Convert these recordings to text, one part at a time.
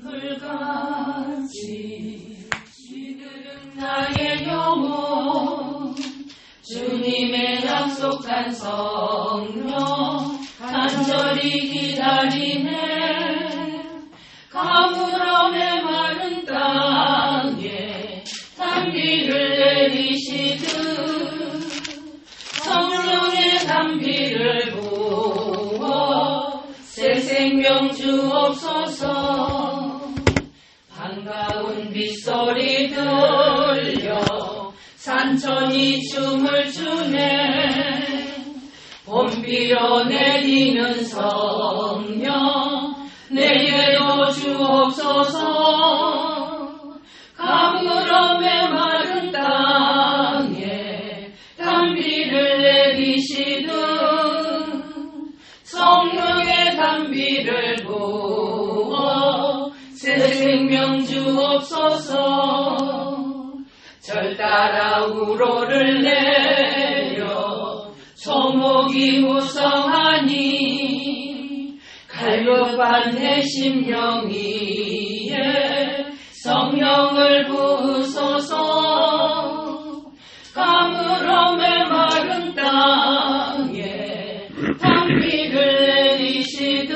불같이 시들은 나의 영혼 주님의 약속한 성령 간절히 기다리네. 가물어 메마른 땅에 단비를 내리시듯 성령의 단비를 부어 새 생명 주옵소서. 반가운 빗소리 들려 산천이 춤을 추네. 봄비어 내리는 성령 내게도 주옵소서. 가물어 메마른 땅에 단비를 내리시듯 성령의 단비를 부어 새 생명 주옵소서. 절 따라 우로를 내려 초목이 무성하니 갈급한 내 심령 위에 성령을 부으소서. 가물어 메마른 땅에 단비를 내리시듯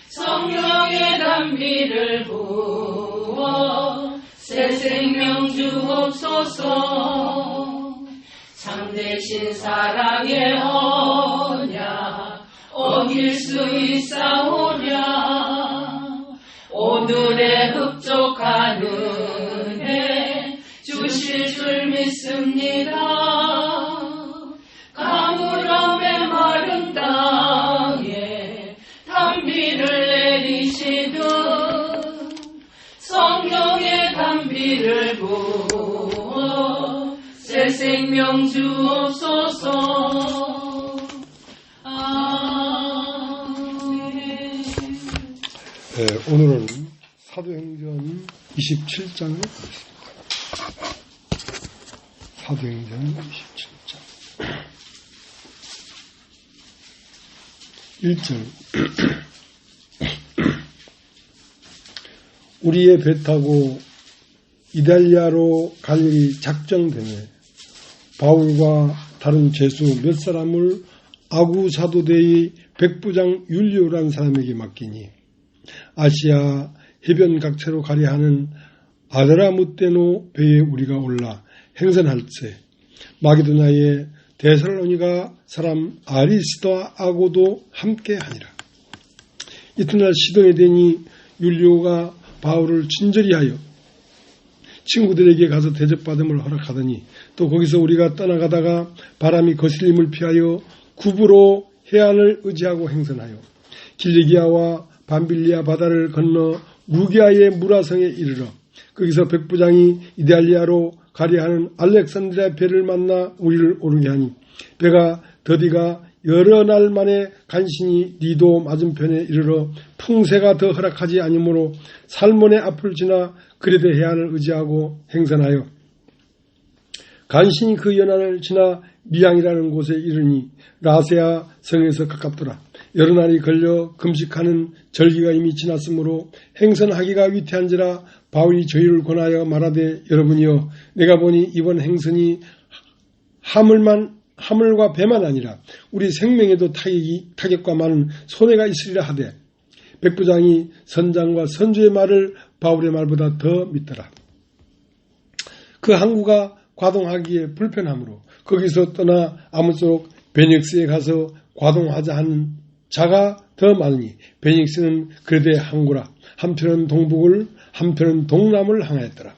성령의 단비를 부어 새 생명 주옵소서. 참되신 사랑의 언약 어길 수 있사오랴. 오늘의 흡족한 은혜 주실 줄 믿습니다. 가물어 메마른 땅에 단비를 내리시듯 성령의 단비를 부어 새 생명 주옵소서. 아멘. 네, 오늘은 사도행전 27장을 보겠습니다. 사도행전 27장 1절. 우리의 배 타고 이달리아로 갈 일이 작정되매 바울과 다른 죄수 몇 사람을 아구 사도대의 백부장 율리오라는 사람에게 맡기니 아시아 해변 각처로 가려 하는 아드라무떼노 배에 우리가 올라 행선할세 마게도냐의 데살로니가 사람 아리스도아하고도 함께 하니라. 이튿날 시동에 대니 율리오가 바울을 친절히 하여 친구들에게 가서 대접받음을 허락하더니 또 거기서 우리가 떠나가다가 바람이 거슬림을 피하여 구브로 해안을 의지하고 행선하여 길리기아와 밤빌리아 바다를 건너 루기아의 무라성에 이르러 거기서 백부장이 이달리아로 가려 하는 알렉산드리아 배를 만나 우리를 오르게 하니 배가 더디가 여러 날 만에 간신히 니도 맞은편에 이르러 풍세가 더 허락하지 아니므로 살몬의 앞을 지나 그레데 해안을 의지하고 행선하여 간신히 그 연안을 지나 미양이라는 곳에 이르니 라세아 성에서 가깝더라. 여러 날이 걸려 금식하는 절기가 이미 지났으므로 행선하기가 위태한지라 바울이 저희를 권하여 말하되 여러분이여 내가 보니 이번 행선이 하물과 배만 아니라 우리 생명에도 타격과 많은 손해가 있으리라 하되 백부장이 선장과 선주의 말을 바울의 말보다 더 믿더라. 그 항구가 과동하기에 불편하므로 거기서 떠나 아무쪼록 베닉스에 가서 과동하자 하는 자가 더 많으니 베닉스는 그레데 항구라. 한편은 동북을 한편은 동남을 향하였더라.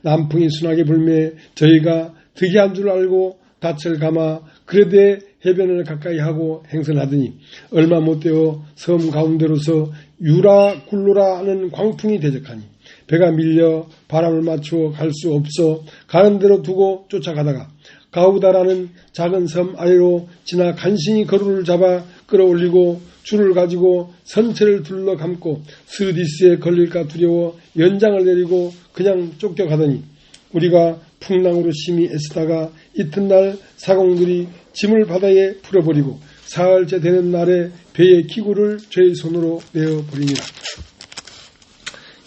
남풍이 순하게 불매 저희가 득이한 줄 알고 닻을 감아 그레데 해변을 가까이 하고 행선하더니 얼마 못되어 섬 가운데로서 유라굴로라 하는 광풍이 대적하니 배가 밀려 바람을 맞추어 갈 수 없어 가는 대로 두고 쫓아가다가 가우다라는 작은 섬 아래로 지나 간신히 거루를 잡아 끌어올리고 줄을 가지고 선체를 둘러 감고 스르디스에 걸릴까 두려워 연장을 내리고 그냥 쫓겨가더니 우리가 풍랑으로 심히 애쓰다가 이튿날 사공들이 짐을 바다에 풀어버리고 사흘째 되는 날에 배의 기구를 저희 손으로 내어버리니라.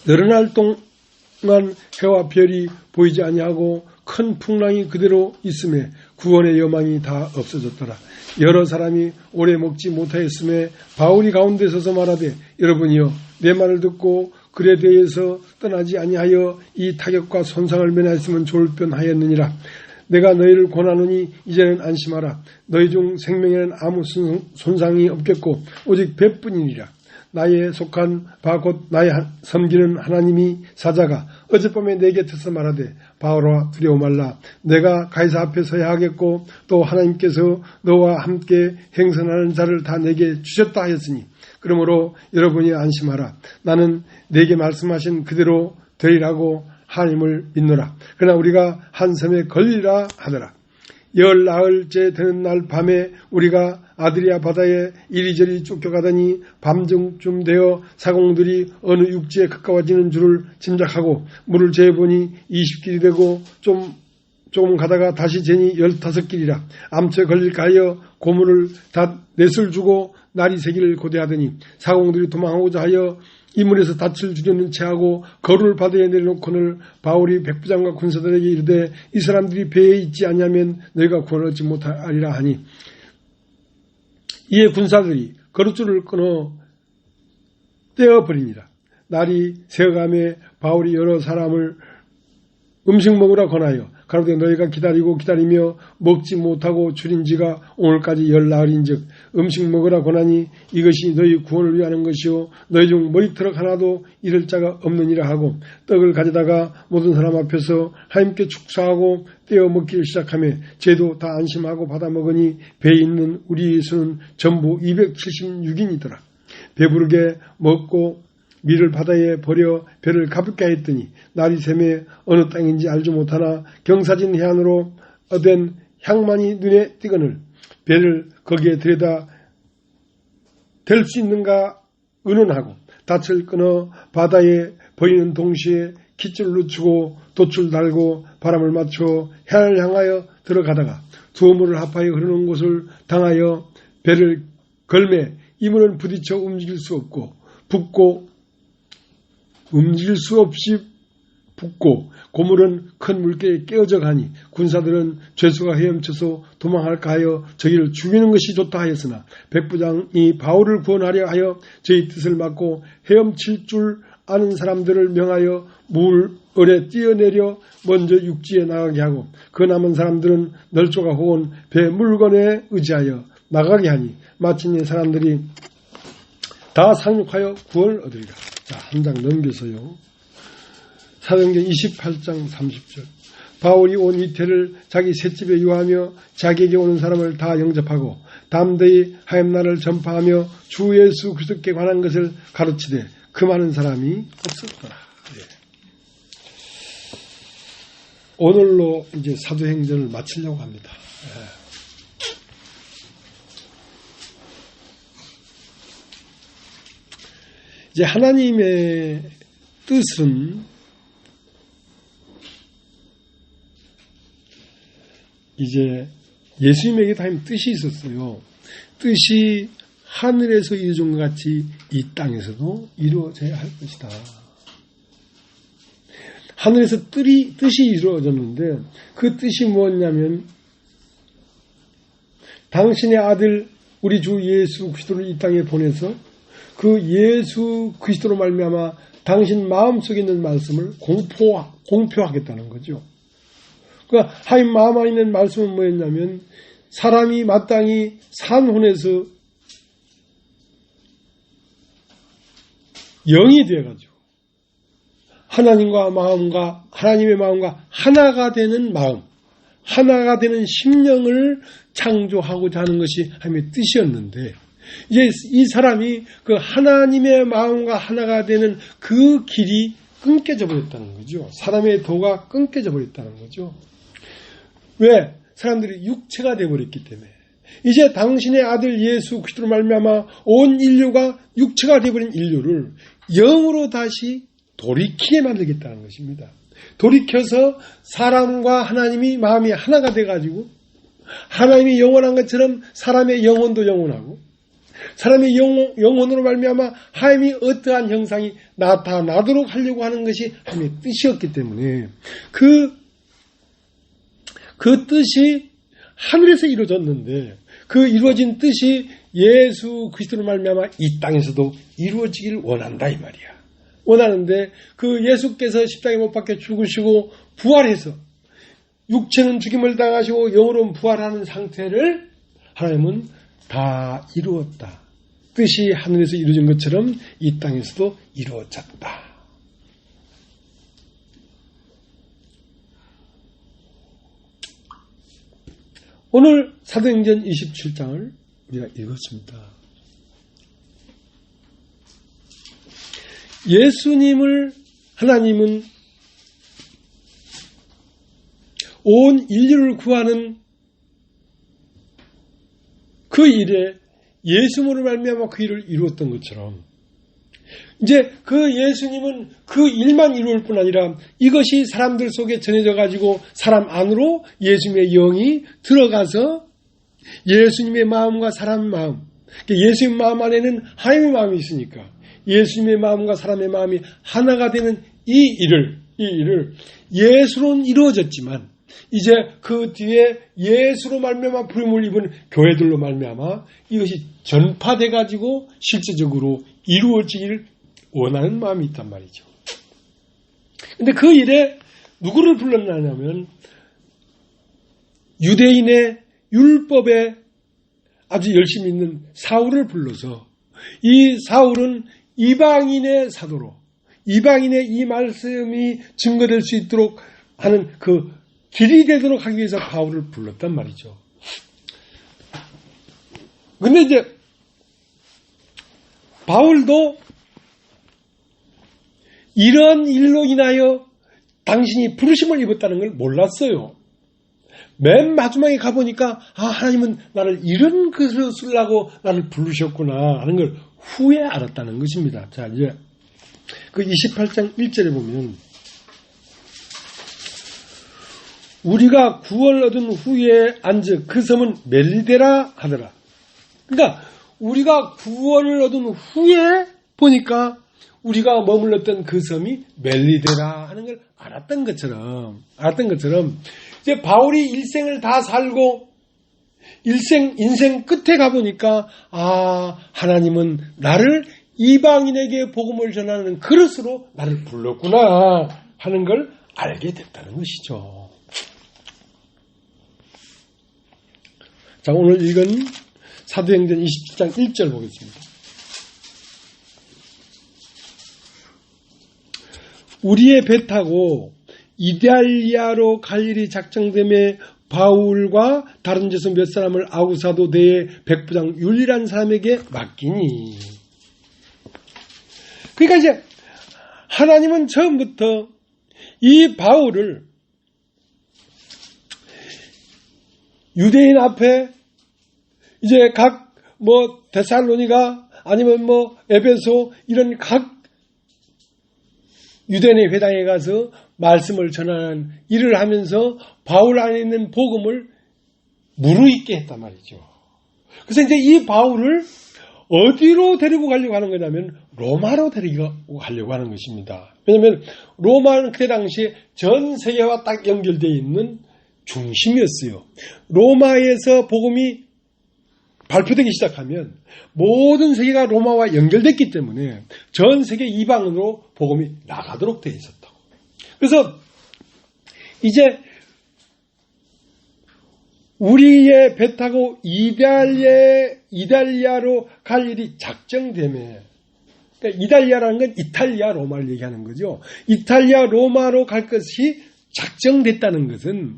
늘어날 동안 해와 별이 보이지 아니하고 큰 풍랑이 그대로 있음에 구원의 여망이 다 없어졌더라. 여러 사람이 오래 먹지 못하였음에 바울이 가운데 서서 말하되 여러분이여 내 말을 듣고 글에 대해서 떠나지 아니하여 이 타격과 손상을 면하였으면 좋을 뻔하였느니라. 내가 너희를 권하노니 이제는 안심하라. 너희 중 생명에는 아무 손상이 없겠고 오직 배뿐이니라. 나의 속한 바 곧 나의 섬기는 하나님이 사자가 어젯밤에 내 곁에서 말하되 바울아 두려워 말라. 내가 가이사 앞에 서야 하겠고 또 하나님께서 너와 함께 행선하는 자를 다 내게 주셨다 하였으니 그러므로 여러분이 안심하라. 나는 내게 말씀하신 그대로 되리라고 하나님을 믿노라. 그러나 우리가 한 섬에 걸리라 하더라. 열 나흘째 되는 날 밤에 우리가 아드리아 바다에 이리저리 쫓겨가더니 밤중쯤 되어 사공들이 어느 육지에 가까워지는 줄을 짐작하고 물을 재보니 20길이 되고 조금 가다가 다시 재니 15길이라. 암초에 걸릴까 하여 고물을 다 넷을 주고 날이 새기를 고대하더니 사공들이 도망하고자 하여 이물에서 닻을 주려는 채하고 거루를 바다에 내려놓고는 바울이 백부장과 군사들에게 이르되 이 사람들이 배에 있지 아니하면 너희가 구원을 얻지 못하리라 하니 이에 군사들이 거루줄을 끊어 떼어버리니라. 날이 새어가매 바울이 여러 사람을 음식 먹으라 권하여 가로되 너희가 기다리며 먹지 못하고 줄인 지가 오늘까지 열 나흘인즉 음식 먹으라 권하니 이것이 너희 구원을 위하는 것이요 너희 중 머리털 하나도 잃을 자가 없느니라 하고 떡을 가져다가 모든 사람 앞에서 하나님께 축사하고 떼어 먹기를 시작하며 쟤도 다 안심하고 받아 먹으니 배에 있는 우리의 수는 전부 276인이더라. 배부르게 먹고 밀을 바다에 버려 배를 가볍게 했더니 날이 새매 어느 땅인지 알지 못하나 경사진 해안으로 얻은 향만이 눈에 띄거늘 배를 거기에 들여다 댈 수 있는가 의논하고 닻을 끊어 바다에 버리는 동시에 깃줄을 늦추고 돛줄 달고 바람을 맞춰 해안을 향하여 들어가다가 두어물을 합하여 흐르는 곳을 당하여 배를 걸매 이물은 부딪혀 움직일 수 없이 붓고 고물은 큰 물개에 깨어져 가니 군사들은 죄수가 헤엄쳐서 도망할까 하여 저희를 죽이는 것이 좋다 하였으나 백부장이 바울을 구원하려 하여 저희 뜻을 막고 헤엄칠 줄 아는 사람들을 명하여 물을에 뛰어내려 먼저 육지에 나가게 하고 그 남은 사람들은 널조가 혹은 배 물건에 의지하여 나가게 하니 마침내 사람들이 다 상륙하여 구원을 얻으리라. 자, 한 장 넘겨서요. 사도행전 28장 30절. 바울이 온 이태를 자기 셋집에 유하며 자기에게 오는 사람을 다 영접하고 담대히 하염나를 전파하며 주 예수 그리스도께 관한 것을 가르치되 그 많은 사람이 없었더라. 네. 오늘로 이제 사도행전을 마치려고 합니다. 네. 이제 하나님의 뜻은 이제 예수님에게도 하나님 뜻이 있었어요. 뜻이 하늘에서 이루어진 것 같이 이 땅에서도 이루어져야 할 것이다. 하늘에서 뜻이 이루어졌는데 그 뜻이 무엇냐면 당신의 아들 우리 주 예수 그리스도를 이 땅에 보내서 그 예수 그리스도로 말미암아 당신 마음속에 있는 말씀을 공표하겠다는 거죠. 그러니까 하나님 마음 안에 있는 말씀은 뭐였냐면 사람이 마땅히 산혼에서 영이 되어가지고 하나님의 마음과 하나가 되는 마음, 하나가 되는 심령을 창조하고자 하는 것이 하나님의 뜻이었는데 이제 이 사람이 그 하나님의 마음과 하나가 되는 그 길이 끊겨져 버렸다는 거죠. 사람의 도가 끊겨져 버렸다는 거죠. 왜? 사람들이 육체가 되어버렸기 때문에. 이제 당신의 아들 예수 그리스도로 말미암아 온 인류가 육체가 되어버린 인류를 영으로 다시 돌이키게 만들겠다는 것입니다. 돌이켜서 사람과 하나님이 마음이 하나가 돼가지고 하나님이 영원한 것처럼 사람의 영혼도 영원하고 사람의 영혼으로 말미암아 하나님이 어떠한 형상이 나타나도록 하려고 하는 것이 하나님의 뜻이었기 때문에 그 뜻이 하늘에서 이루어졌는데 그 이루어진 뜻이 예수 그리스도로 말미암아 이 땅에서도 이루어지길 원한다 이 말이야. 원하는데 그 예수께서 십자가에 못 박혀 죽으시고 부활해서 육체는 죽임을 당하시고 영으로는 부활하는 상태를 하나님은 다 이루었다. 뜻이 하늘에서 이루어진 것처럼 이 땅에서도 이루어졌다. 오늘 사도행전 27장을 우리가 읽었습니다. 예수님을 하나님은 온 인류를 구하는 그 일에 예수님으로 말미암아 그 일을 이루었던 것처럼 이제 그 예수님은 그 일만 이루을 뿐 아니라 이것이 사람들 속에 전해져 가지고 사람 안으로 예수님의 영이 들어가서 예수님의 마음과 사람의 마음, 예수님 마음 안에는 하나님의 마음이 있으니까 예수님의 마음과 사람의 마음이 하나가 되는 이 일을 예수로는 이루어졌지만 이제 그 뒤에 예수로 말미암아 부름을 입은 교회들로 말미암아 이것이 전파돼 가지고 실제적으로 이루어지길 원하는 마음이 있단 말이죠. 근데 그 일에 누구를 불렀냐면 유대인의 율법에 아주 열심히 있는 사울을 불러서 이 사울은 이방인의 사도로 이방인의 이 말씀이 증거될 수 있도록 하는 그 길이 되도록 하기 위해서 바울을 불렀단 말이죠. 근데 이제 바울도 이런 일로 인하여 당신이 부르심을 입었다는 걸 몰랐어요. 맨 마지막에 가보니까 하나님은 나를 이런 것을 쓰려고 나를 부르셨구나 하는 걸 후에 알았다는 것입니다. 자, 이제 그 28장 1절에 보면 우리가 구원을 얻은 후에 앉아 그 섬은 멜리데라 하더라. 그러니까 우리가 구원을 얻은 후에 보니까 우리가 머물렀던 그 섬이 멜리데라 하는 걸 알았던 것처럼 이제 바울이 일생을 다 살고 인생 끝에 가보니까 하나님은 나를 이방인에게 복음을 전하는 그릇으로 나를 불렀구나 하는 걸 알게 됐다는 것이죠. 자, 오늘 읽은 사도행전 27장 1절 보겠습니다. 우리의 배 타고 이달리아로 갈 일이 작정됨에 바울과 다른 제수 몇 사람을 아구사도 대의 백부장 율리라는 사람에게 맡기니. 그러니까 이제 하나님은 처음부터 이 바울을 유대인 앞에 이제 각 데살로니가 아니면 에베소 이런 각 유대인의 회당에 가서 말씀을 전하는 일을 하면서 바울 안에 있는 복음을 무르익게 했단 말이죠. 그래서 이제 이 바울을 어디로 데리고 가려고 하는 거냐면 로마로 데리고 가려고 하는 것입니다. 왜냐하면 로마는 그때 당시에 전 세계와 딱 연결되어 있는 중심이었어요. 로마에서 복음이 발표되기 시작하면 모든 세계가 로마와 연결됐기 때문에 전 세계 이방으로 복음이 나가도록 되어 있었다고. 그래서 이제 우리의 배 타고 이달리아로 갈 일이 작정되며, 그러니까 이달리아라는 건 이탈리아 로마를 얘기하는 거죠. 이탈리아 로마로 갈 것이 작정됐다는 것은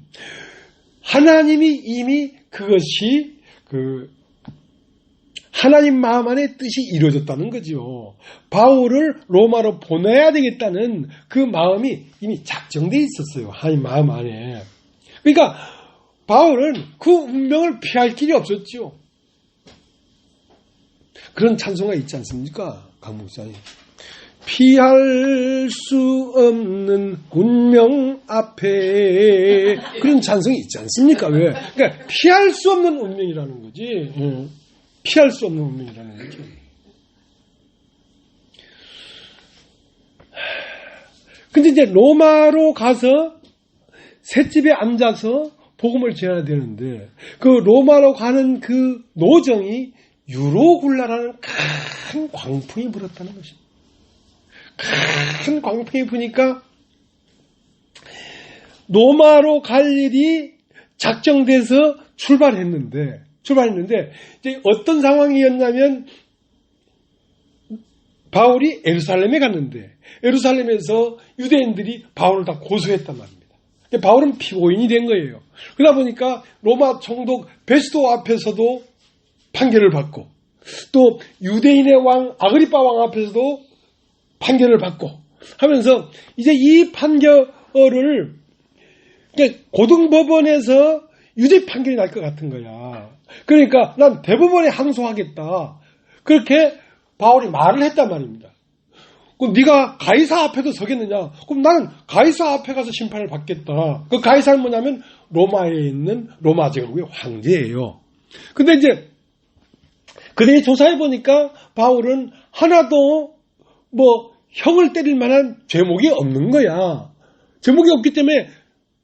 하나님이 이미 그것이 하나님 마음 안에 뜻이 이루어졌다는 거죠. 바울을 로마로 보내야 되겠다는 그 마음이 이미 작정되어 있었어요. 하나님 마음 안에. 그러니까 바울은 그 운명을 피할 길이 없었죠. 그런 찬송가 있지 않습니까? 강목사님. 피할 수 없는 운명 앞에 그런 찬송이 있지 않습니까? 왜? 그러니까 피할 수 없는 운명이라는 거지. 피할 수 없는 운명이라는 거죠. 근데 이제 로마로 가서 셋집에 앉아서 복음을 전해야 되는데 그 로마로 가는 그 노정이 유로굴라라는 큰 광풍이 불었다는 것입니다. 큰 광풍이 부니까 로마로 갈 일이 작정돼서 출발했는데 이제 어떤 상황이었냐면 바울이 예루살렘에 갔는데 예루살렘에서 유대인들이 바울을 다 고소했단 말입니다. 바울은 피고인이 된 거예요. 그러다 보니까 로마 총독 베스도 앞에서도 판결을 받고 또 유대인의 왕 아그리파 왕 앞에서도 판결을 받고 하면서 이제 이 판결을 고등법원에서 유죄 판결이 날 것 같은 거야. 그러니까 난 대법원에 항소하겠다. 그렇게 바울이 말을 했단 말입니다. 그럼 네가 가이사 앞에도 서겠느냐? 그럼 나는 가이사 앞에 가서 심판을 받겠다. 그 가이사는 뭐냐면 로마에 있는 로마 제국의 황제예요. 근데 이제 그들이 조사해 보니까 바울은 하나도 뭐 형을 때릴 만한 죄목이 없는 거야. 죄목이 없기 때문에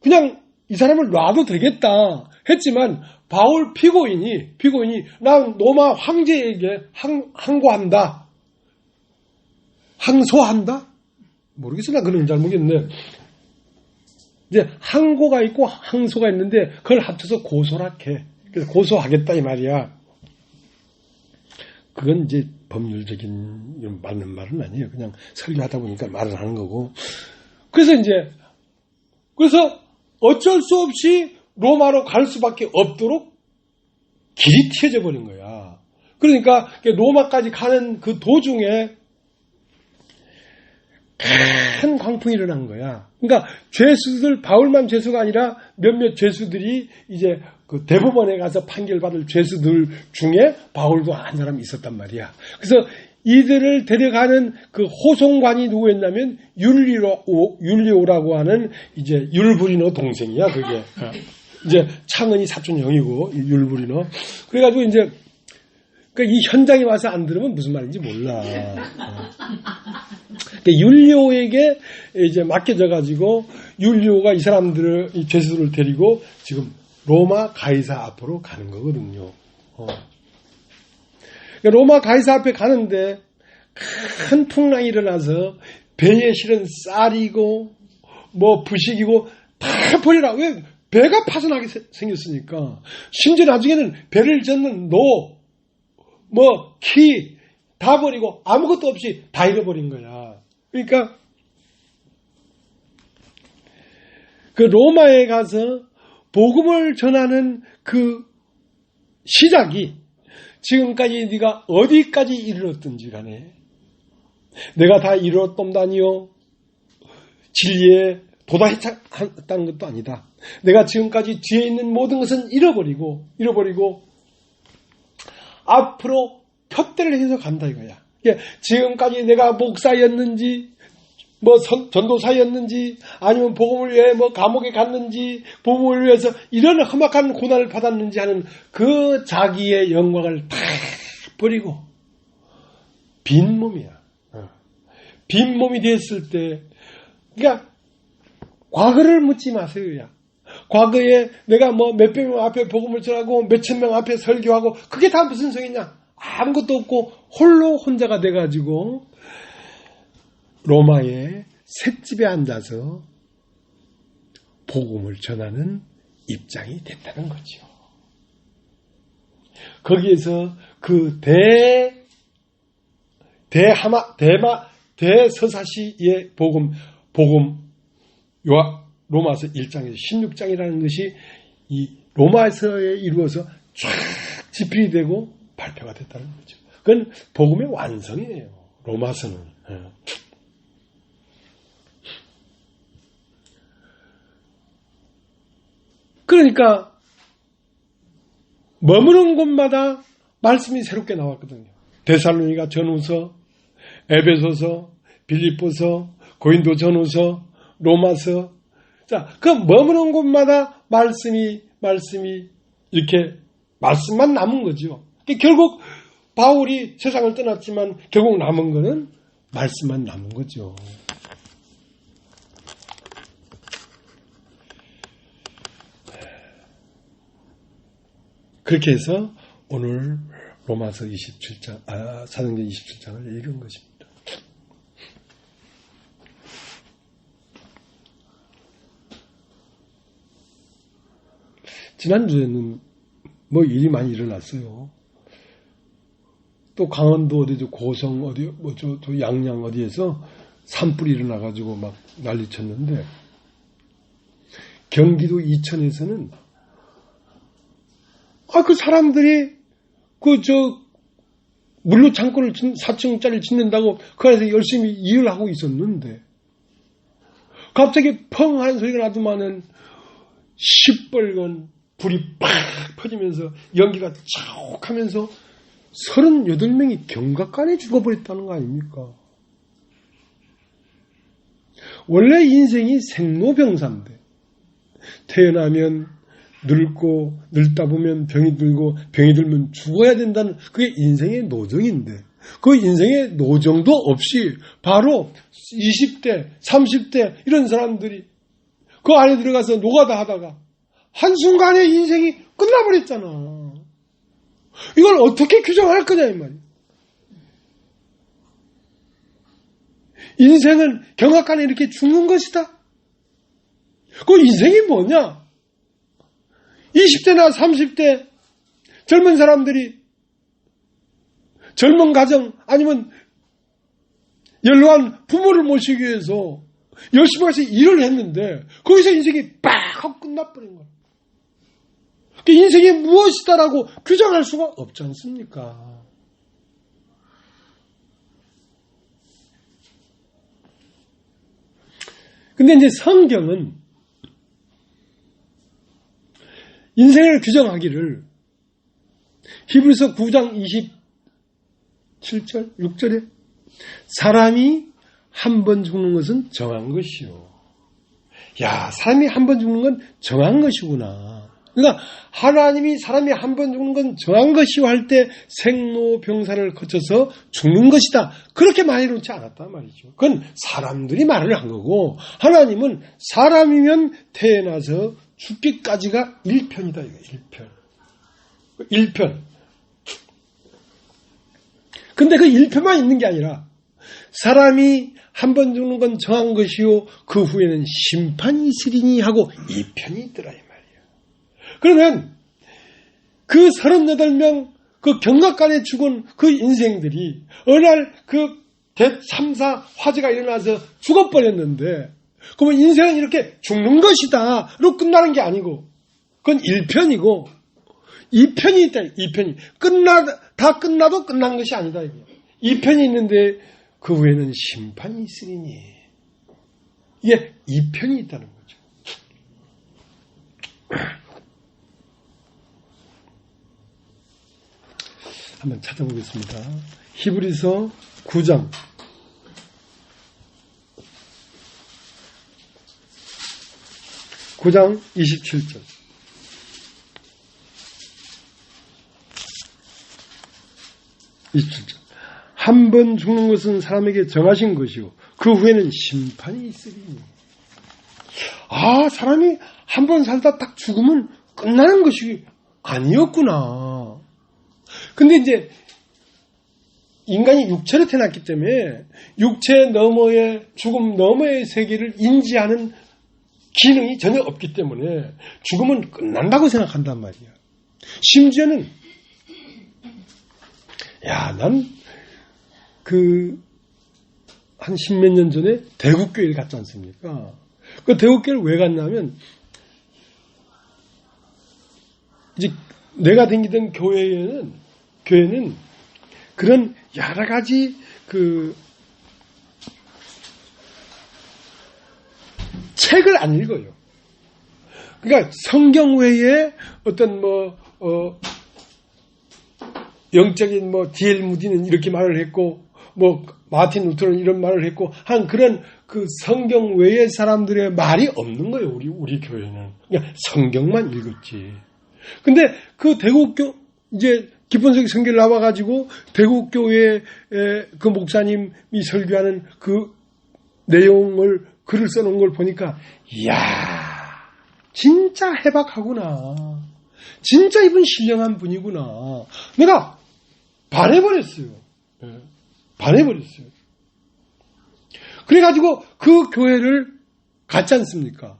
그냥 이 사람을 놔도 되겠다 했지만 바울 피고인이 난 로마 황제에게 항고한다. 항소한다? 모르겠어. 나 그런 잘 모르겠는데 이제 항고가 있고 항소가 있는데 그걸 합쳐서 고소라 해. 그래서 고소하겠다 이 말이야. 그건 이제 법률적인 맞는 말은 아니에요. 그냥 설교하다 보니까 말을 하는 거고. 그래서 어쩔 수 없이 로마로 갈 수밖에 없도록 길이 튀어져 버린 거야. 그러니까 로마까지 가는 그 도중에 큰 광풍이 일어난 거야. 그러니까 죄수들, 바울만 죄수가 아니라 몇몇 죄수들이 이제 그 대법원에 가서 판결받을 죄수들 중에 바울도 한 사람이 있었단 말이야. 그래서 이들을 데려가는 그 호송관이 누구였냐면 율리오라고 하는 이제 율브리노 동생이야, 그게. 이제 창은이 사촌 형이고, 율브리노. 그래가지고 이제, 이 현장에 와서 안 들으면 무슨 말인지 몰라. 율리오에게 이제 맡겨져가지고, 율리오가 이 사람들을, 이 죄수들을 데리고 지금 로마 가이사 앞으로 가는 거거든요. 로마 가이사 앞에 가는데 큰 풍랑이 일어나서 배에 실은 쌀이고 뭐 부식이고 다 버리라. 왜? 배가 파손하게 생겼으니까. 심지어 나중에는 배를 젓는 노, 뭐 키 다 버리고 아무것도 없이 다 잃어버린 거야. 그러니까 그 로마에 가서 복음을 전하는 그 시작이 지금까지 네가 어디까지 이르렀든지 간에 내가 다 이루었dom다니요. 진리에 도달했다는 것도 아니다. 내가 지금까지 뒤에 있는 모든 것은 잃어버리고 앞으로 푯대를 해서 간다 이거야. 지금까지 내가 목사였는지 뭐 전도사였는지 아니면 복음을 위해 뭐 감옥에 갔는지 복음을 위해서 이런 험악한 고난을 받았는지 하는 그 자기의 영광을 다 버리고 빈 몸이야. 빈 몸이 됐을 때 그러니까 과거를 묻지 마세요. 야. 과거에 내가 뭐 몇백 명 앞에 복음을 전하고 몇천 명 앞에 설교하고 그게 다 무슨 소리냐. 아무것도 없고 홀로 혼자가 돼가지고 로마의 셋집에 앉아서 복음을 전하는 입장이 됐다는 거죠. 거기에서 그 대서사시의 복음 로마서 1장에서 16장이라는 것이 이 로마서에 이루어서 쫙 집필이 되고 발표가 됐다는 거죠. 그건 복음의 완성이에요. 로마서는. 그러니까 머무는 곳마다 말씀이 새롭게 나왔거든요. 데살로니가 전후서, 에베소서, 빌립보서, 고린도 전후서, 로마서. 자, 그 머무는 곳마다 말씀이 이렇게 말씀만 남은 거죠. 결국 바울이 세상을 떠났지만 결국 남은 거는 말씀만 남은 거죠. 그렇게 해서 오늘 로마서 27장, 사도행전 27장을 읽은 것입니다. 지난주에는 뭐 일이 많이 일어났어요. 또 강원도 어디죠, 고성 어디, 저 양양 어디에서 산불이 일어나가지고 막 난리 쳤는데, 경기도 이천에서는 그 사람들이 물로 창고를 4층짜리 짓는다고 그 안에서 열심히 일을 하고 있었는데, 갑자기 펑 하는 소리가 나더만은 시뻘건 불이 팍 퍼지면서 연기가 차옥 하면서 38명이 경각간에 죽어버렸다는 거 아닙니까? 원래 인생이 생로병사인데, 태어나면 늙고, 늙다 보면 병이 들고, 병이 들면 죽어야 된다는 그게 인생의 노정인데, 그 인생의 노정도 없이 바로 20대, 30대 이런 사람들이 그 안에 들어가서 노가다 하다가 한순간에 인생이 끝나버렸잖아. 이걸 어떻게 규정할 거냐 이 말이야. 인생은 경악간에 이렇게 죽는 것이다. 그 인생이 뭐냐? 20대나 30대 젊은 사람들이 젊은 가정 아니면 연로한 부모를 모시기 위해서 열심히 해서 일을 했는데 거기서 인생이 빡 하고 끝나버린 거야. 인생이 무엇이다라고 규정할 수가 없지 않습니까? 근데 이제 성경은 인생을 규정하기를 히브리서 9장 27절, 6절에 사람이 한 번 죽는 것은 정한 것이요. 야, 사람이 한 번 죽는 건 정한 것이구나. 그러니까 하나님이 사람이 한 번 죽는 건 정한 것이요 할 때 생로병사를 거쳐서 죽는 것이다. 그렇게 많이 놓지 않았단 말이죠. 그건 사람들이 말을 한 거고, 하나님은 사람이면 태어나서 죽기까지가 1편이다. 이거 1편. 근데 그 1편만 있는 게 아니라 사람이 한 번 죽는 건 정한 것이요 그 후에는 심판이 있으리니 하고 2편이 있더라 이 말이에요. 그러면 그 38명 그 경각간에 죽은 그 인생들이 어느 날 그 대3사 화재가 일어나서 죽어버렸는데, 그러면 인생은 이렇게 죽는 것이다로 끝나는 게 아니고 그건 1편이고 2편이 있다. 2편이 다 끝나도 끝난 것이 아니다. 2편이 있는데 그 후에는 심판이 있으리니, 이게 2편이 있다는 거죠. 한번 찾아보겠습니다. 히브리서 9장 27절. 한 번 죽는 것은 사람에게 정하신 것이요 그 후에는 심판이 있으리니. 사람이 한 번 살다 딱 죽으면 끝나는 것이 아니었구나. 근데 이제 인간이 육체로 태어났기 때문에 육체 너머의, 죽음 너머의 세계를 인지하는 기능이 전혀 없기 때문에 죽음은 끝난다고 생각한단 말이야. 심지어는 난 한 십몇 년 전에 대국교회를 갔지 않습니까? 그 대국교회를 왜 갔냐면, 이제 내가 다니던 교회는 그런 여러 가지 책을 안 읽어요. 그러니까 성경 외에 어떤 영적인 D.L. 무디는 이렇게 말을 했고, 마틴 루터는 이런 말을 했고, 한 그런 그 성경 외의 사람들의 말이 없는 거예요, 우리 교회는. 그냥 성경만 읽었지. 근데 그 기본소식 선교를 나와가지고 대구교회 그 목사님이 설교하는 그 내용을 글을 써놓은 걸 보니까 이야 진짜 해박하구나. 진짜 이분 신령한 분이구나. 내가 반해버렸어요. 반해버렸어요. 그래가지고 그 교회를 갔지 않습니까?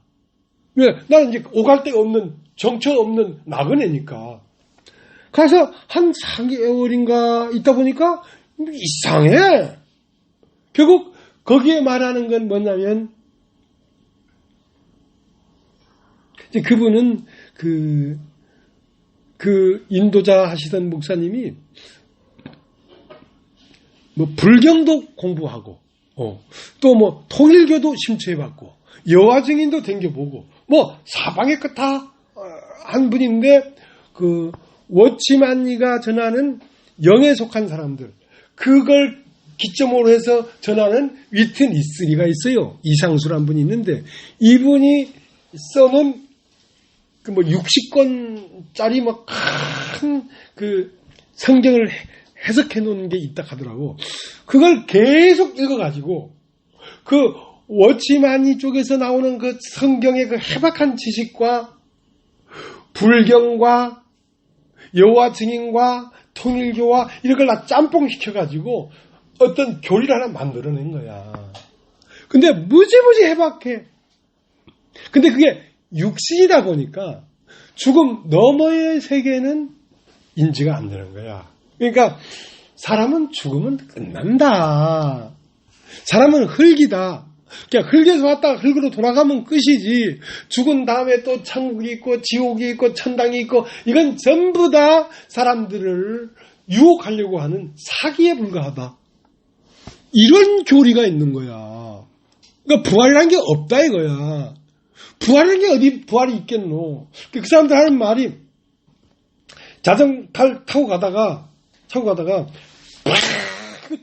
왜? 나는 이제 오갈 데가 없는, 정처 없는 나그네니까. 가서 한 4개월인가 있다 보니까 이상해. 결국 거기에 말하는 건 뭐냐면, 이제 그분은 그 인도자 하시던 목사님이 뭐 불경도 공부하고, 또 뭐 통일교도 심취해봤고, 여화 증인도 댕겨보고, 뭐 사방에 다 한 분인데, 그 워치만이가 전하는 영에 속한 사람들, 그걸 기점으로 해서 전하는 위트니스리가 있어요. 이상수란 분이 있는데, 이분이 써놓은 그 뭐 60권짜리 뭐 큰 그 성경을 해석해 놓은 게 있다 하더라고. 그걸 계속 읽어가지고 그 워치마니 쪽에서 나오는 그 성경의 그 해박한 지식과 불경과 여호와 증인과 통일교와 이런 걸 다 짬뽕 시켜가지고 어떤 교리를 하나 만들어낸 거야. 근데 무지무지 해박해. 근데 그게 육신이다 보니까 죽음 너머의 세계는 인지가 안 되는 거야. 그러니까 사람은 죽으면 끝난다. 사람은 흙이다. 그냥 흙에서 왔다가 흙으로 돌아가면 끝이지. 죽은 다음에 또 천국이 있고 지옥이 있고 천당이 있고 이건 전부 다 사람들을 유혹하려고 하는 사기에 불과하다. 이런 교리가 있는 거야. 그러니까 부활이라는 게 없다 이거야. 부활이라는 게 어디 부활이 있겠노. 그 사람들 하는 말이 자전거 타고 가다가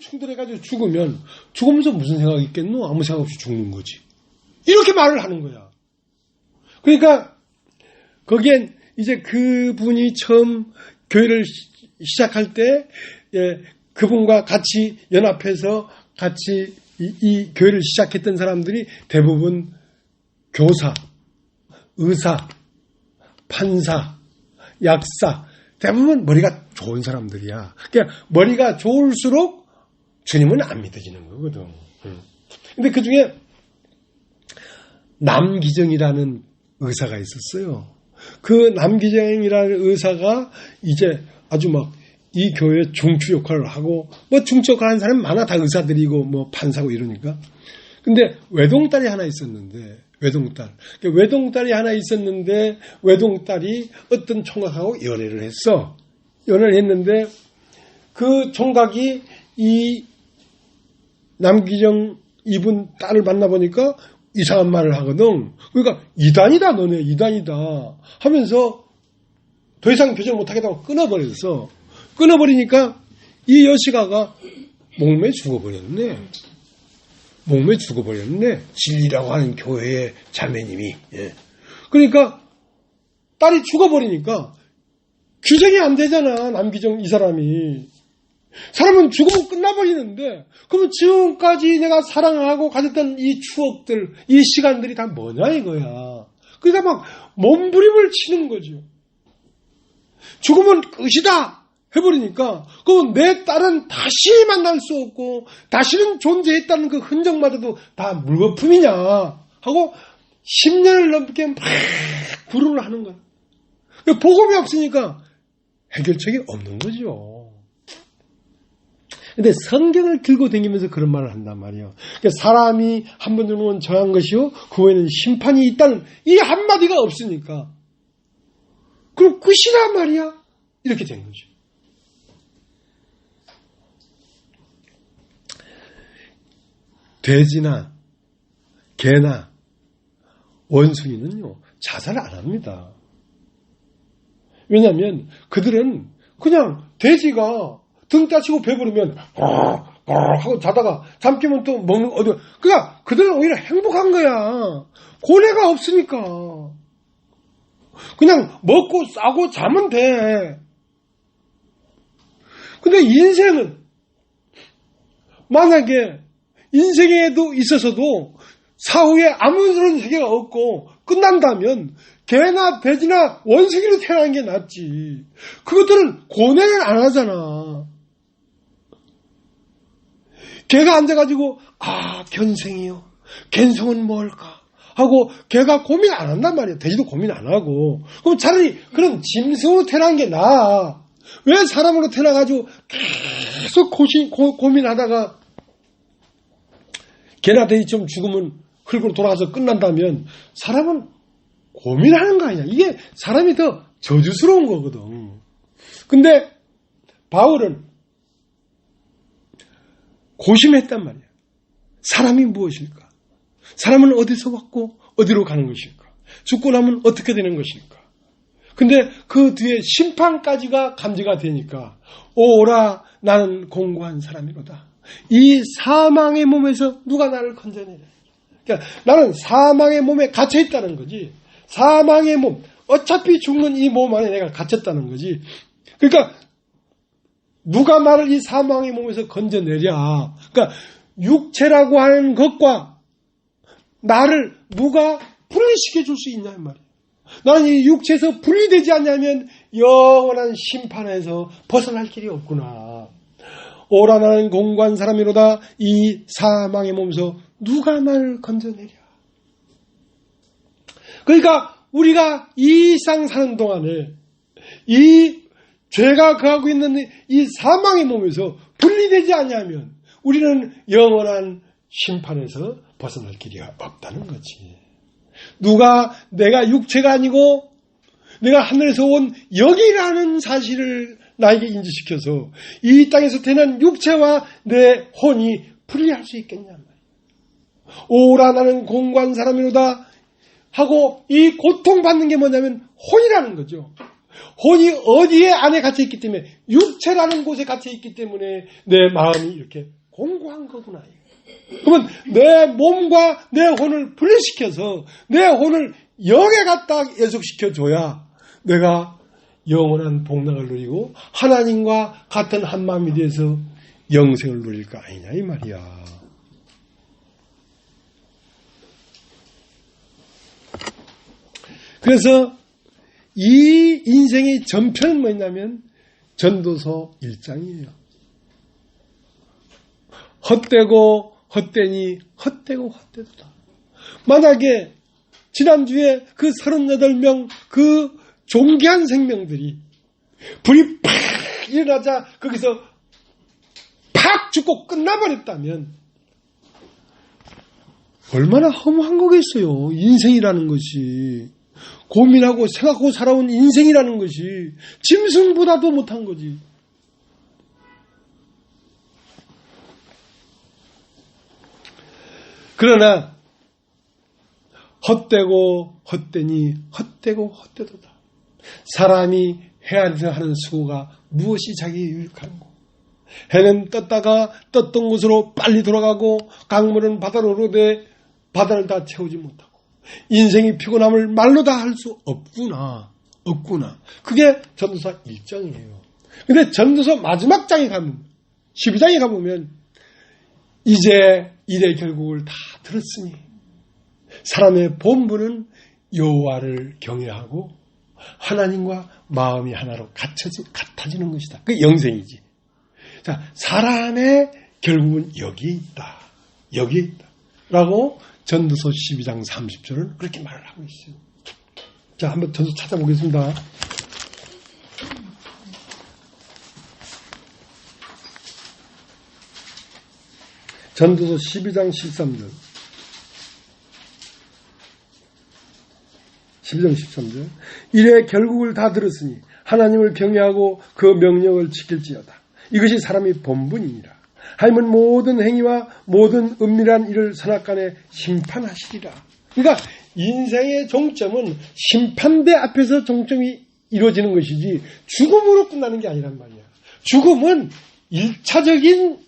충돌해가지고 죽으면서 무슨 생각이 있겠노? 아무 생각 없이 죽는 거지. 이렇게 말을 하는 거야. 그러니까 거기엔 이제 그분이 처음 교회를 시작할 때 그분과 같이 연합해서 같이 이 교회를 시작했던 사람들이 대부분 교사, 의사, 판사, 약사, 대부분 머리가 좋은 사람들이야. 그러니까 머리가 좋을수록 주님은 안 믿어지는 거거든. 근데 그 중에 남기정이라는 의사가 있었어요. 그 남기정이라는 의사가 이제 아주 막 이 교회 중추 역할을 하고, 뭐 중추 역할 하는 사람이 많아. 다 의사들이고, 뭐 판사고 이러니까. 근데 외동딸이 하나 있었는데, 외동딸이 하나 있었는데, 외동딸이 어떤 총각하고 연애를 했어. 연애를 했는데, 그 총각이 이 남기정 이분 딸을 만나보니까 이상한 말을 하거든. 그러니까 이단이다 너네 이단이다 하면서 더 이상 교제를 못하겠다고 끊어버렸어. 끊어버리니까 이 여시가가 목매 죽어버렸네. 진리라고 하는 교회의 자매님이. 그러니까 딸이 죽어버리니까 규정이 안 되잖아. 남기정 이 사람이. 사람은 죽으면 끝나버리는데 그러면 지금까지 내가 사랑하고 가졌던 이 추억들, 이 시간들이 다 뭐냐 이거야. 그러니까 막 몸부림을 치는 거죠. 죽으면 끝이다 해버리니까 그럼 내 딸은 다시 만날 수 없고 다시는 존재했다는 그 흔적마저도 다 물거품이냐 하고 10년을 넘게 막 불효를 하는 거야. 복음이 없으니까 해결책이 없는 거죠. 근데 성경을 들고 다니면서 그런 말을 한단 말이에요. 그러니까 사람이 한 번 정도는 정한 것이요 그 후에는 심판이 있다는 이 한마디가 없으니까 그럼 끝이란 말이야. 이렇게 된 거죠. 돼지나 개나 원숭이는요 자살 안 합니다. 왜냐하면 그들은 그냥 돼지가 등 따시고 배부르면 하고 자다가 잠 깨면 또 먹는 어디 그러니까 그들은 오히려 행복한 거야. 고뇌가 없으니까 그냥 먹고 싸고 자면 돼. 근데 인생은 만약에 인생에도 있어서도 사후에 아무런 세계가 없고 끝난다면 개나 돼지나 원숭이로 태어나는 게 낫지. 그것들은 고뇌를 안 하잖아. 개가 앉아가지고 견생이요. 견성은 뭘까? 하고 개가 고민 안 한단 말이야. 돼지도 고민 안 하고. 그럼 차라리 그런 짐승으로 태어난 게 나아. 왜 사람으로 태어나가지고 계속 고민하다가 개나 돼지처럼 죽으면 흙으로 돌아가서 끝난다면 사람은 고민하는 거 아니야. 이게 사람이 더 저주스러운 거거든. 근데 바울은 고심했단 말이야. 사람이 무엇일까? 사람은 어디서 왔고 어디로 가는 것일까? 죽고 나면 어떻게 되는 것일까? 근데 그 뒤에 심판까지가 감지가 되니까 오라 나는 공고한 사람이로다. 이 사망의 몸에서 누가 나를 건져내랴. 그러니까 나는 사망의 몸에 갇혀 있다는 거지. 사망의 몸, 어차피 죽는 이 몸 안에 내가 갇혔다는 거지. 그러니까 누가 나를 이 사망의 몸에서 건져내랴. 그러니까 육체라고 하는 것과 나를 누가 분리시켜 줄 수 있냐 말이야. 나는 이 육체에서 분리되지 않냐면 영원한 심판에서 벗어날 길이 없구나. 오라 나는 공고한 사람이로다. 이 사망의 몸에서 누가 나를 건져내랴. 그러니까 우리가 이 상 사는 동안에 이 죄가 거하고 있는 이 사망의 몸에서 분리되지 않냐면 우리는 영원한 심판에서 벗어날 길이 없다는 거지. 누가 내가 육체가 아니고 내가 하늘에서 온 영이라는 사실을 나에게 인지시켜서 이 땅에서 태어난 육체와 내 혼이 분리할 수 있겠냐 말이야. 오라 나는 공고한 사람이로다 하고 이 고통받는 게 뭐냐면 혼이라는 거죠. 혼이 어디에 안에 갇혀 있기 때문에 육체라는 곳에 갇혀 있기 때문에 내 마음이 이렇게 공고한 거구나. 그러면 내 몸과 내 혼을 분리시켜서 내 혼을 영에 갖다 예속시켜줘야 내가 영원한 복락을 누리고 하나님과 같은 한 마음이 돼서 영생을 누릴 거 아니냐 이 말이야. 그래서 이 인생의 전편은 뭐냐면 전도서 1장이에요. 헛되고 헛되니 헛되고 헛되도다. 만약에 지난주에 그 38명 그 존귀한 생명들이 불이 팍 일어나자 거기서 팍 죽고 끝나버렸다면 얼마나 허무한 거겠어요. 인생이라는 것이. 고민하고 생각하고 살아온 인생이라는 것이 짐승보다도 못한 거지. 그러나 헛되고 헛되니 헛되고 헛되도다. 사람이 해안에서 하는 수고가 무엇이 자기에 유익한고. 해는 떴다가 떴던 곳으로 빨리 돌아가고 강물은 바다로 오르되 바다를 다 채우지 못하고 인생이 피곤함을 말로 다 할 수 없구나. 그게 전도서 1장이에요. 근데 전도서 마지막 장에 가면 12장에 가보면 이제 일의 결국을 다 들었으니 사람의 본분은 여호와를 경외하고 하나님과 마음이 하나로 같아지는 것이다. 그게 영생이지. 자, 사람의 결국은 여기에 있다. 라고 전도서 12장 30절은 그렇게 말을 하고 있어요. 자, 한번 전도 찾아보겠습니다. 전도서 12장 13절. 12장 13절. 이래 결국을 다 들었으니 하나님을 경외하고 그 명령을 지킬지어다. 이것이 사람의 본분이니라. 하나님은 모든 행위와 모든 은밀한 일을 선악간에 심판하시리라. 그러니까 인생의 종점은 심판대 앞에서 종점이 이루어지는 것이지 죽음으로 끝나는 게 아니란 말이야. 죽음은 1차적인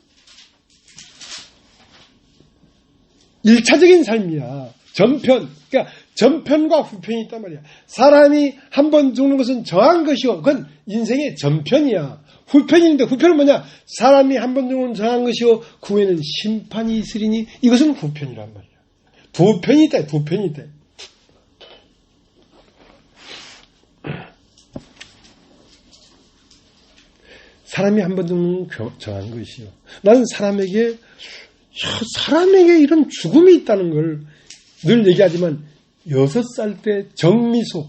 삶이야. 전편, 그러니까 전편과 후편이 있단 말이야. 사람이 한 번 죽는 것은 정한 것이요. 그건 인생의 전편이야. 후편인데 후편은 뭐냐? 사람이 한 번 죽는 건 정한 것이요. 그 후에는 심판이 있으리니 이것은 후편이란 말이야. 두 편이 있다. 두 편이 있다. 사람이 한 번 죽는 건 정한 것이요. 나는 사람에게 이런 죽음이 있다는 걸 늘 얘기하지만 6살 때 정미소,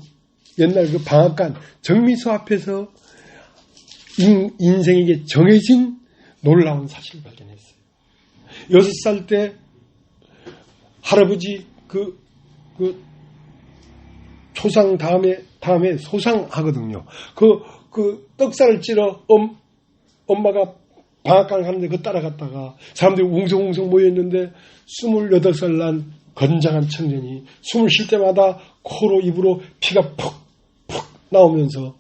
옛날 그 방앗간 정미소 앞에서 인생에게 정해진 놀라운 사실을 발견했어요. 6살 때 할아버지 그 초상 다음에 소상하거든요. 그 떡살을 찔러 엄마가 방앗간 가는데 그 따라갔다가 사람들이 웅성웅성 모여있는데 28살 난 건장한 청년이 숨을 쉴 때마다 코로 입으로 피가 푹푹 나오면서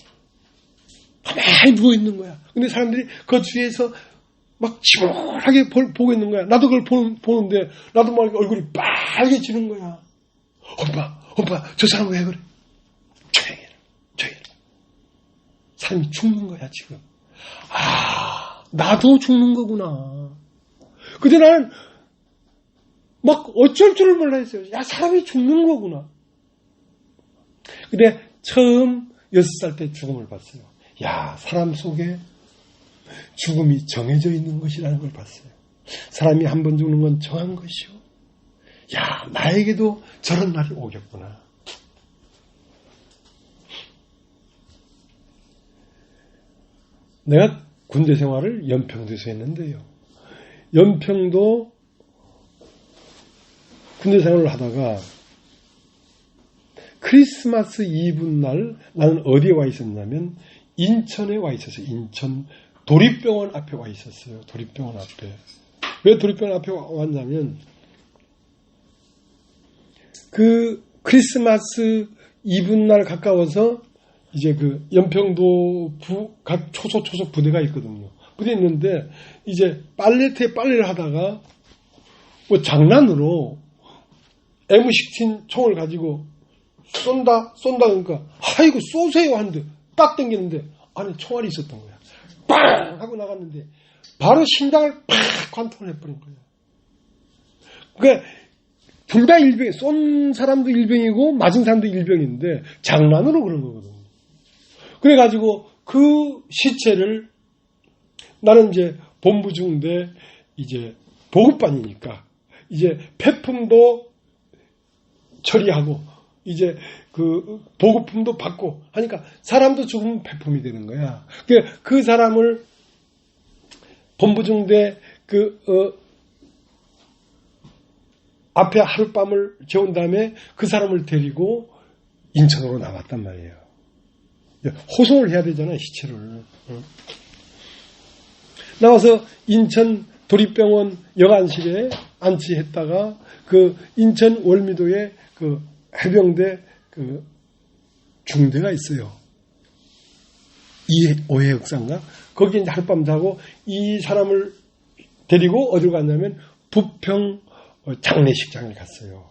가만히 누워있는 거야. 근데 사람들이 그 주위에서 막 치밀하게 보고 있는 거야. 나도 그걸 보는데 나도 막 얼굴이 빨개지는 거야. 엄마 저 사람 왜 그래? 조용히 해라. 사람이 죽는 거야 지금. 나도 죽는 거구나. 근데 나는 막 어쩔 줄을 몰라 했어요. 야, 사람이 죽는 거구나. 근데 처음 6살 때 죽음을 봤어요. 야, 사람 속에 죽음이 정해져 있는 것이라는 걸 봤어요. 사람이 한 번 죽는 건 정한 것이요. 야, 나에게도 저런 날이 오겠구나. 내가 군대 생활을 연평도에서 했는데요. 연평도 군대 생활을 하다가 크리스마스 이브 날 나는 어디에 와 있었냐면 인천에 와 있었어요. 인천 도립병원 앞에 와 있었어요. 도립병원 앞에. 왜 도립병원 앞에 왔냐면 그 크리스마스 이브 날 가까워서 이제 그 연평도 각 초소 부대가 있거든요. 부대 있는데 이제 빨래터에 빨래를 하다가 뭐 장난으로 M16 총을 가지고 쏜다 그러니까 아이고 쏘세요 하는데 딱 당기는데 안에 총알이 있었던 거야. 빵 하고 나갔는데 바로 심장을 팍 관통을 해버린 거야. 그러니까 둘 다 일병이, 쏜 사람도 일병이고 맞은 사람도 일병인데 장난으로 그런 거거든요. 그래가지고 그 시체를 나는 이제 본부중대 이제 보급반이니까 이제 폐품도 처리하고 이제 그 보급품도 받고 하니까 사람도 죽으면 폐품이 되는 거야. 그 사람을 본부중대 앞에 하룻밤을 재운 다음에 그 사람을 데리고 인천으로 나왔단 말이에요. 호송을 해야 되잖아요, 시체를. 나와서 인천 도립병원 여관실에 안치했다가 그 인천 월미도에 그 해병대 그 중대가 있어요. 오해역사인가? 거기에 이제 하룻밤 자고 이 사람을 데리고 어디로 갔냐면 부평 장례식장에 갔어요.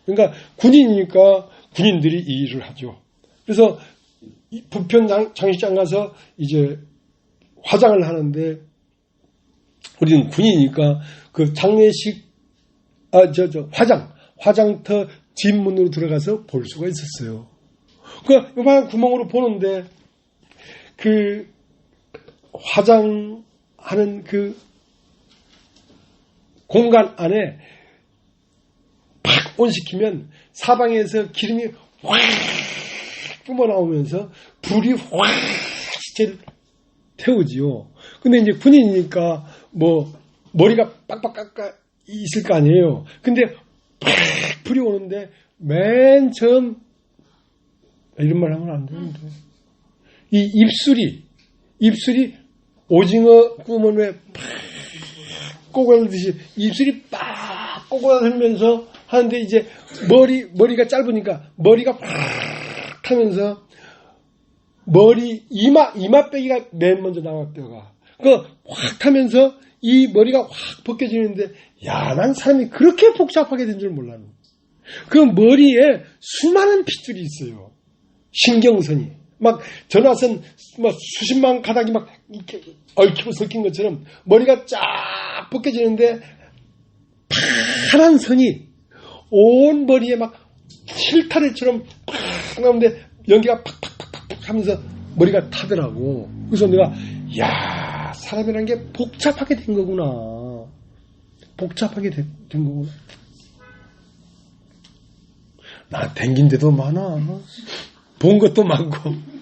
그러니까 군인이니까 군인들이 이 일을 하죠. 그래서 부평 장례식장 가서 이제 화장을 하는데 우리는 군인이니까 그 장례식 화장터 뒷문으로 들어가서 볼 수가 있었어요. 그 요만한 구멍으로 보는데 그 화장하는 그 공간 안에 팍 온시키면 사방에서 기름이 확 뿜어나오면서 불이 확 시체를 태우지요. 근데 이제 군인이니까 뭐 머리가 빡빡 깎아 있을 거 아니에요. 근데 팍 불이 오는데 맨 처음 이런 말 하면 안 되는데 이 입술이 오징어 구우면 왜 팍 꼬글듯이 입술이 빡 꼬글면서 하는데 이제 머리가 짧으니까 머리가 팍 타면서 머리 이마빼기가 맨 먼저 나와 뼈가 확 타면서 이 머리가 확 벗겨지는데 야, 난 사람이 그렇게 복잡하게 된 줄 몰랐네. 그 머리에 수많은 핏줄이 있어요. 신경선이. 막 전화선 뭐 수십만 가닥이 막 이렇게 얽히고 섞인 것처럼 머리가 쫙 벗겨지는데 파란 선이 온 머리에 막 실타래처럼 팍 나오는데 연기가 팍팍팍팍 하면서 머리가 타더라고. 그래서 내가 야, 사람이라는 게 복잡하게 된 거구나. 복잡하게 된 거구나. 나 댕긴 데도 많아. 본 것도 많고.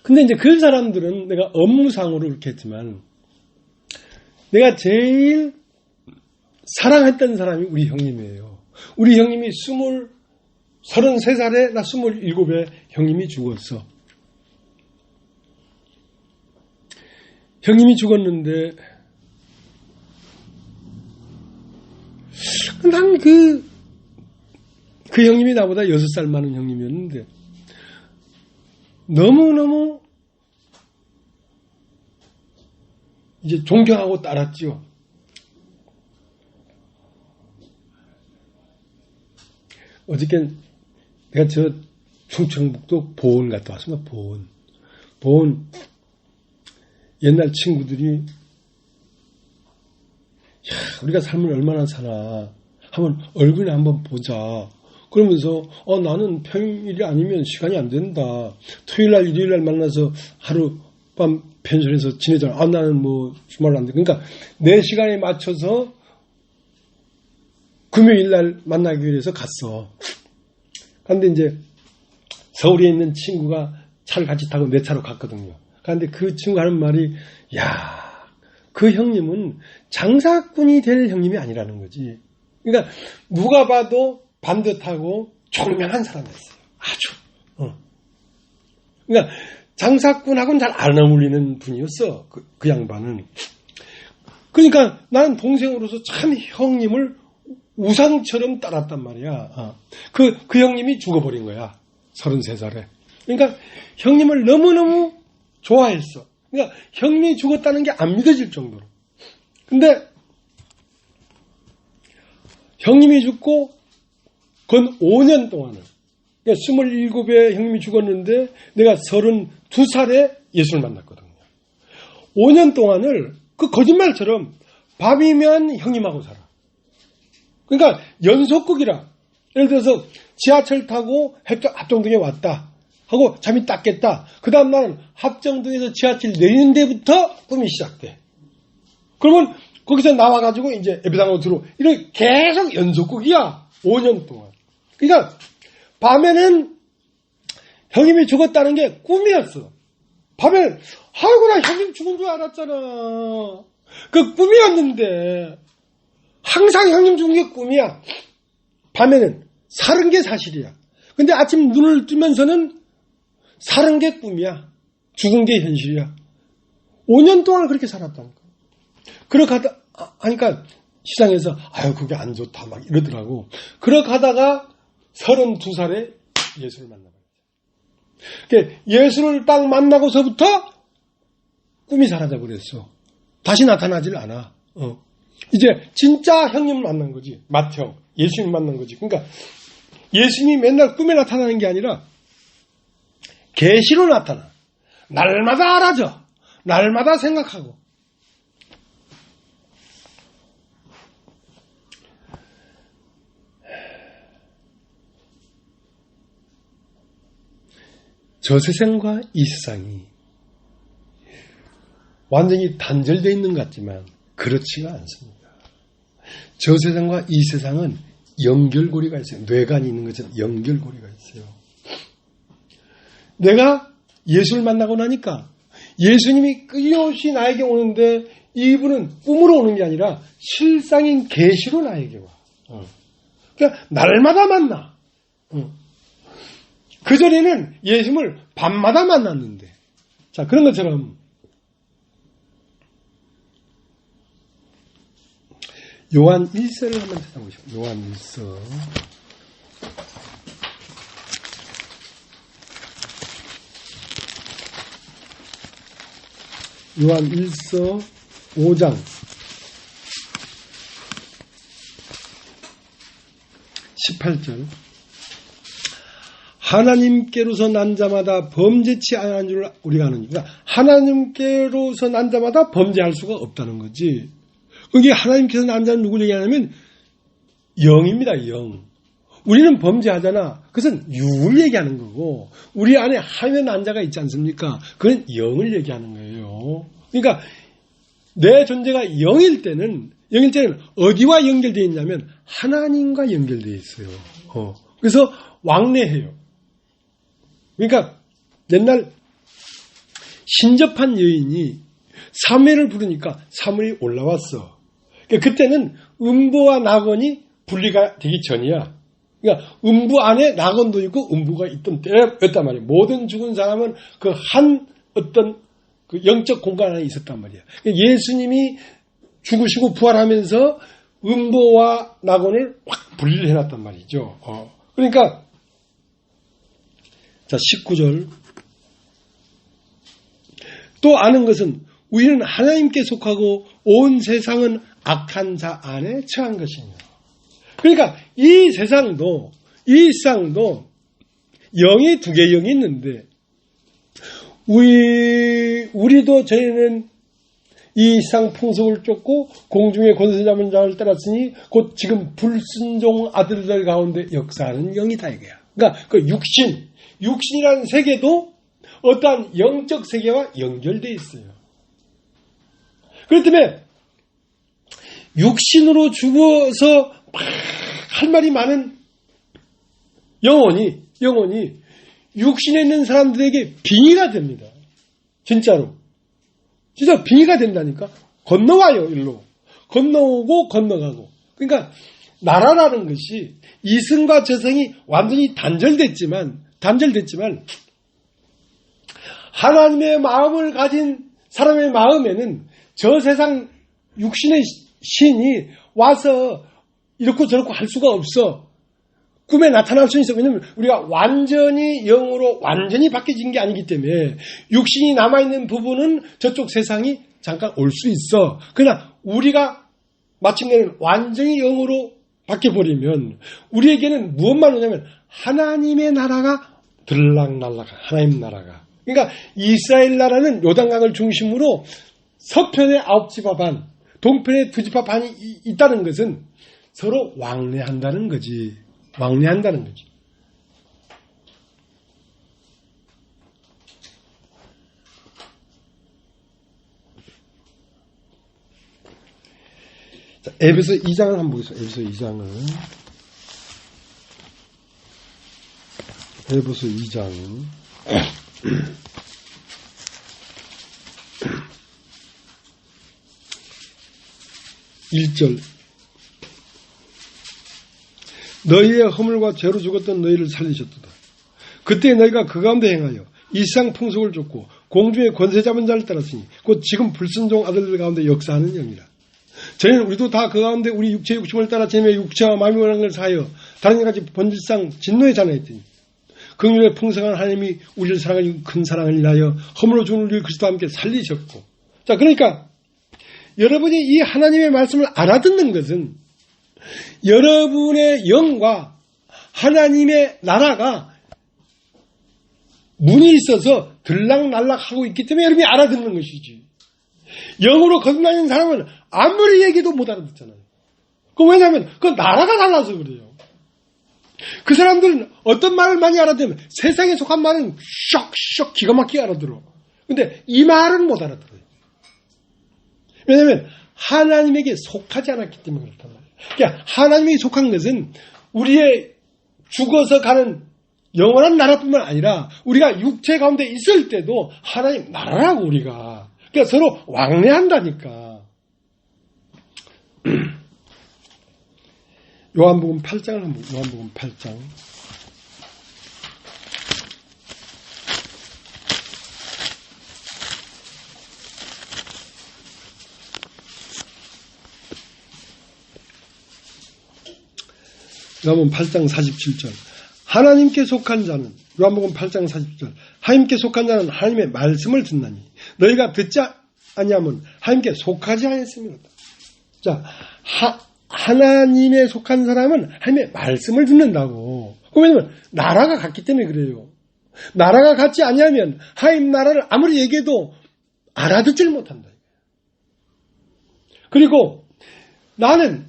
근데 이제 그 사람들은 내가 업무상으로 그렇게 했지만 내가 제일 사랑했던 사람이 우리 형님이에요. 우리 형님이 33살에 나 27에 형님이 죽었어. 형님이 죽었는데 난 그 형님이 나보다 6살 많은 형님이었는데 너무너무 이제 존경하고 따랐죠. 어저께 내가 저 충청북도 보은 갔다 왔습니다. 보은 옛날 친구들이 야, 우리가 삶을 얼마나 사나 한번 얼굴에 한번 보자. 그러면서 나는 평일이 아니면 시간이 안 된다. 토요일날 일요일날 만나서 하룻밤 펜션에서 지내잖아. 나는 뭐 주말로 안 돼. 그러니까 내 시간에 맞춰서 금요일날 만나기 위해서 갔어. 그런데 이제 서울에 있는 친구가 차를 같이 타고 내 차로 갔거든요. 그런데 그 친구가 하는 말이 야, 그 형님은 장사꾼이 될 형님이 아니라는 거지. 그러니까 누가 봐도 반듯하고 총명한 사람이었어요. 아주. 그러니까 장사꾼하고는 잘 안 어울리는 분이었어. 그 양반은. 그러니까 나는 동생으로서 참 형님을 우상처럼 따랐단 말이야. 그 형님이 죽어버린 거야. 33살에. 그러니까 형님을 너무너무 좋아했어. 그러니까 형님이 죽었다는 게 안 믿어질 정도로. 근데 형님이 죽고 건 5년 동안을, 그러니까 27에 형님이 죽었는데 내가 32살에 예수를 만났거든요. 5년 동안을 그 거짓말처럼 밤이면 형님하고 살아. 그러니까 연속극이라. 예를 들어서 지하철 타고 합정동에 왔다 하고 잠이 딱 깼다. 그 다음 날은 합정동에서 지하철 내리는 데부터 꿈이 시작돼. 그러면 거기서 나와가지고 이제 예배당으로 들어오. 이렇게 계속 연속극이야. 5년 동안. 그러니까 밤에는 형님이 죽었다는 게 꿈이었어. 밤에는 아이고 나 형님 죽은 줄 알았잖아. 그 꿈이었는데 항상 형님 죽은 게 꿈이야. 밤에는 살은 게 사실이야. 근데 아침 눈을 뜨면서는 살은 게 꿈이야. 죽은 게 현실이야. 5년 동안 그렇게 살았다니까. 그렇게 하니까 시장에서 아유 그게 안 좋다 막 이러더라고. 그렇게 하다가 32살에 예수를 만나버렸어요. 그러니까 예수를 딱 만나고서부터 꿈이 사라져버렸어. 다시 나타나질 않아. 이제 진짜 형님을 만난 거지. 맏형 예수님 만난 거지. 그러니까 예수님이 맨날 꿈에 나타나는 게 아니라 계시로 나타나. 날마다 알아져. 날마다 생각하고. 저 세상과 이 세상이 완전히 단절되어 있는 것 같지만 그렇지가 않습니다. 저 세상과 이 세상은 연결고리가 있어요. 뇌관이 있는 것처럼 연결고리가 있어요. 내가 예수를 만나고 나니까 예수님이 끊임없이 나에게 오는데 이분은 꿈으로 오는 게 아니라 실상인 계시로 나에게 와. 그러니까 날마다 만나. 그전에는 예수님을 밤마다 만났는데. 자, 그런 것처럼 요한 1서를 한번 찾아보시죠. 요한 1서. 요한 1서 5장 18절. 하나님께로서 난 자마다 범죄치 않은 줄 우리가 아느니라. 하나님께로서 난 자마다 범죄할 수가 없다는 거지. 그게 하나님께서 난 자는 누구를 얘기하냐면 영입니다. 영. 우리는 범죄하잖아. 그것은 육을 얘기하는 거고, 우리 안에 하나님의 난 자가 있지 않습니까? 그건 영을 얘기하는 거예요. 그러니까 내 존재가 영일 때는 어디와 연결되어 있냐면 하나님과 연결되어 있어요. 그래서 왕래해요. 그러니까 옛날 신접한 여인이 사무엘을 부르니까 사무엘이 올라왔어. 그러니까 그때는 음부와 낙원이 분리가 되기 전이야. 그러니까 음부 안에 낙원도 있고 음부가 있던 때였단 말이야. 모든 죽은 사람은 그 한 어떤 그 영적 공간 안에 있었단 말이야. 그러니까 예수님이 죽으시고 부활하면서 음부와 낙원을 확 분리를 해놨단 말이죠. 그러니까 자 19절. 또 아는 것은 우리는 하나님께 속하고 온 세상은 악한 자 안에 처한 것이며. 그러니까 이 세상도 영이 두 개의 영이 있는데 우리도 저희는 이 세상 풍속을 쫓고 공중의 권세 잡은 자를 따랐으니 곧 지금 불순종 아들들 가운데 역사하는 영이다 이거야. 그러니까 그 육신이라는 세계도 어떠한 영적 세계와 연결되어 있어요. 그렇기 때문에 육신으로 죽어서 막 할 말이 많은 영혼이 육신에 있는 사람들에게 빙의가 됩니다. 진짜로. 진짜 빙의가 된다니까. 건너와요, 일로. 건너오고 건너가고. 그러니까 나라라는 것이 이승과 저승이 완전히 단절됐지만 하나님의 마음을 가진 사람의 마음에는 저 세상 육신의 신이 와서 이렇고 저렇고 할 수가 없어. 꿈에 나타날 수 있어. 왜냐하면 우리가 완전히 영으로 완전히 바뀌어진 게 아니기 때문에 육신이 남아있는 부분은 저쪽 세상이 잠깐 올 수 있어. 그러나 우리가 마침내는 완전히 영으로 바뀌어버리면 우리에게는 무엇만 오냐면 하나님의 나라가 들락날락 하나님 나라가. 그러니까 이스라엘 나라는 요단강을 중심으로 서편에 9지파 반, 동편에 2지파 반이 있다는 것은 서로 왕래한다는 거지. 왕래한다는 거지. 자, 에베소 2장을 한번 보겠습니다. 에베소 2장을. 에베소 2장. 1절. 너희의 허물과 죄로 죽었던 너희를 살리셨도다. 그때 너희가 그 가운데 행하여 이 세상 풍속을 쫓고 공중의 권세 잡은 자를 따랐으니 곧 지금 불순종 아들들 가운데 역사하는 영이라. 저희는 우리도 다 그 가운데 우리 육체의 욕심을 따라 제며 육체와 마음이 원하는 것을 사하여 다른 가지 본질상 진노에 자녀했더니 긍휼의 풍성한 하나님이 우리를 사랑하여 큰 사랑을 인하여 허물로 죽은 우리를 그리스도와 함께 살리셨고. 자, 그러니까 여러분이 이 하나님의 말씀을 알아듣는 것은 여러분의 영과 하나님의 나라가 문이 있어서 들락날락하고 있기 때문에 여러분이 알아듣는 것이지. 영으로 거듭나는 사람은 아무리 얘기도 못 알아듣잖아요. 왜냐하면 그 나라가 달라서 그래요. 그 사람들은 어떤 말을 많이 알아듣으면 세상에 속한 말은 쇽쇽 기가 막히게 알아들어. 근데 이 말은 못 알아들어요. 왜냐하면 하나님에게 속하지 않았기 때문에 그렇단 말이에요. 그러니까 하나님에게 속한 것은 우리의 죽어서 가는 영원한 나라뿐만 아니라 우리가 육체 가운데 있을 때도 하나님 나라라고 우리가. 그러니까 서로 왕래한다니까. 요한복음 8장을 한번 요한복음 8장. 요한복음 8장 47절. 하나님께 속한 자는 요한복음 8장 47절. 하나님께 속한 자는 하나님의 말씀을 듣나니 너희가 듣지 아니하면 하나님께 속하지 않았습니다. 자, 하나님에 속한 사람은 하나님의 말씀을 듣는다고. 왜냐면 나라가 같기 때문에 그래요. 나라가 같지 않냐면 하나님 나라를 아무리 얘기해도 알아듣질 못한다. 그리고 나는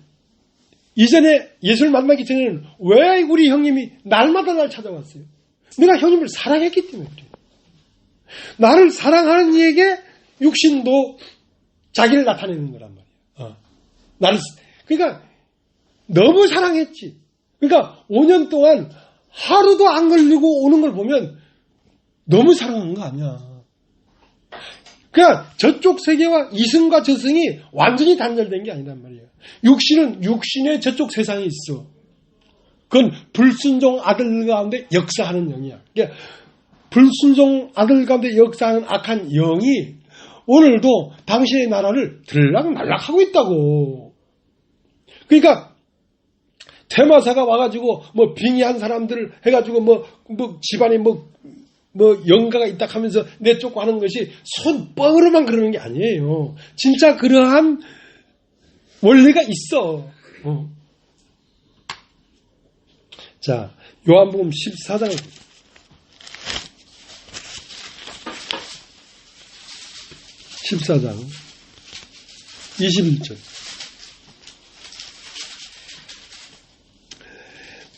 이전에 예수를 만나기 전에는 왜 우리 형님이 날마다 날 찾아왔어요? 내가 형님을 사랑했기 때문에 그래요. 나를 사랑하는 이에게 육신도 자기를 나타내는 거란 말이에요. 그러니까 너무 사랑했지. 그러니까 5년 동안 하루도 안 걸리고 오는 걸 보면 너무 사랑한 거 아니야. 그러니까 저쪽 세계와 이승과 저승이 완전히 단절된 게 아니란 말이에요. 육신은 육신의 저쪽 세상에 있어. 그건 불순종 아들 가운데 역사하는 영이야. 그러니까 불순종 아들 가운데 역사하는 악한 영이 오늘도 당신의 나라를 들락날락하고 있다고. 그러니까 테마사가 와가지고 뭐 빙의한 사람들을 해가지고 뭐 집안에 뭐 영가가 있다 하면서 내쫓고 하는 것이 손뻥으로만 그러는 게 아니에요. 진짜 그러한 원리가 있어. 자, 요한복음 14장 21절.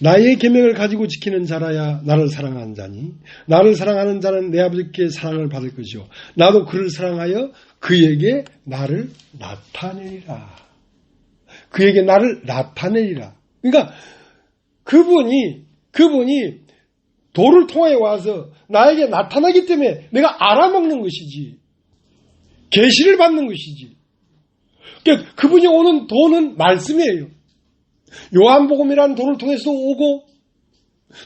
나의 계명을 가지고 지키는 자라야 나를 사랑하는 자니 나를 사랑하는 자는 내 아버지께 사랑을 받을 것이요 나도 그를 사랑하여 그에게 나를 나타내리라. 그에게 나를 나타내리라. 그러니까 그분이 도를 통해 와서 나에게 나타나기 때문에 내가 알아먹는 것이지. 계시를 받는 것이지. 그러니까 그분이 오는 도는 말씀이에요. 요한복음이라는 도를 통해서도 오고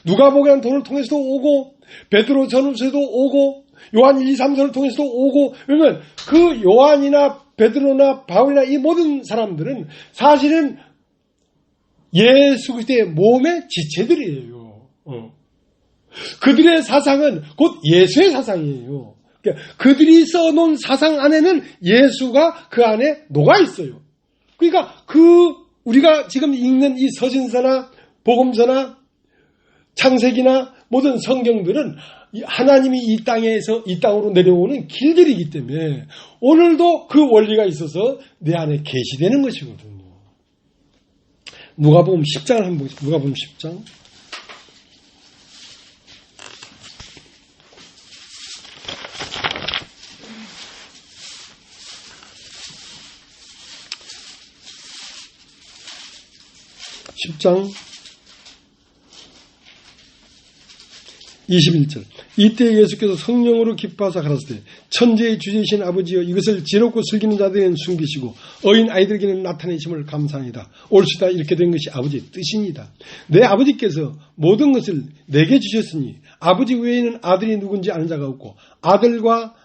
누가복음이라는 도를 통해서도 오고 베드로 전후서에도 오고 요한 1, 2, 3서를 통해서도 오고. 그러면 그 요한이나 베드로나 바울이나 이 모든 사람들은 사실은 예수 그리스도의 몸의 지체들이에요. 그들의 사상은 곧 예수의 사상이에요. 그러니까 그들이 써놓은 사상 안에는 예수가 그 안에 녹아 있어요. 그러니까 우리가 지금 읽는 이 서신서나 복음서나 창세기나 모든 성경들은 하나님이 이 땅으로 내려오는 길들이기 때문에 오늘도 그 원리가 있어서 내 안에 계시되는 것이거든요. 누가복음 10장을 한번 보겠습니다. 누가복음 10장. (10장) 21절. 이때 예수께서 성령으로 기뻐하사 가라사대 천지의 주제이신 아버지여 이것을 지롭고 슬기는 자들에게는 숨기시고 어린 아이들에게는 나타내심을 감사합니다. 옳시다 이렇게 된 것이 아버지의 뜻입니다. 내 아버지께서 모든 것을 내게 주셨으니 아버지 외에는 아들이 누군지 아는 자가 없고 아들과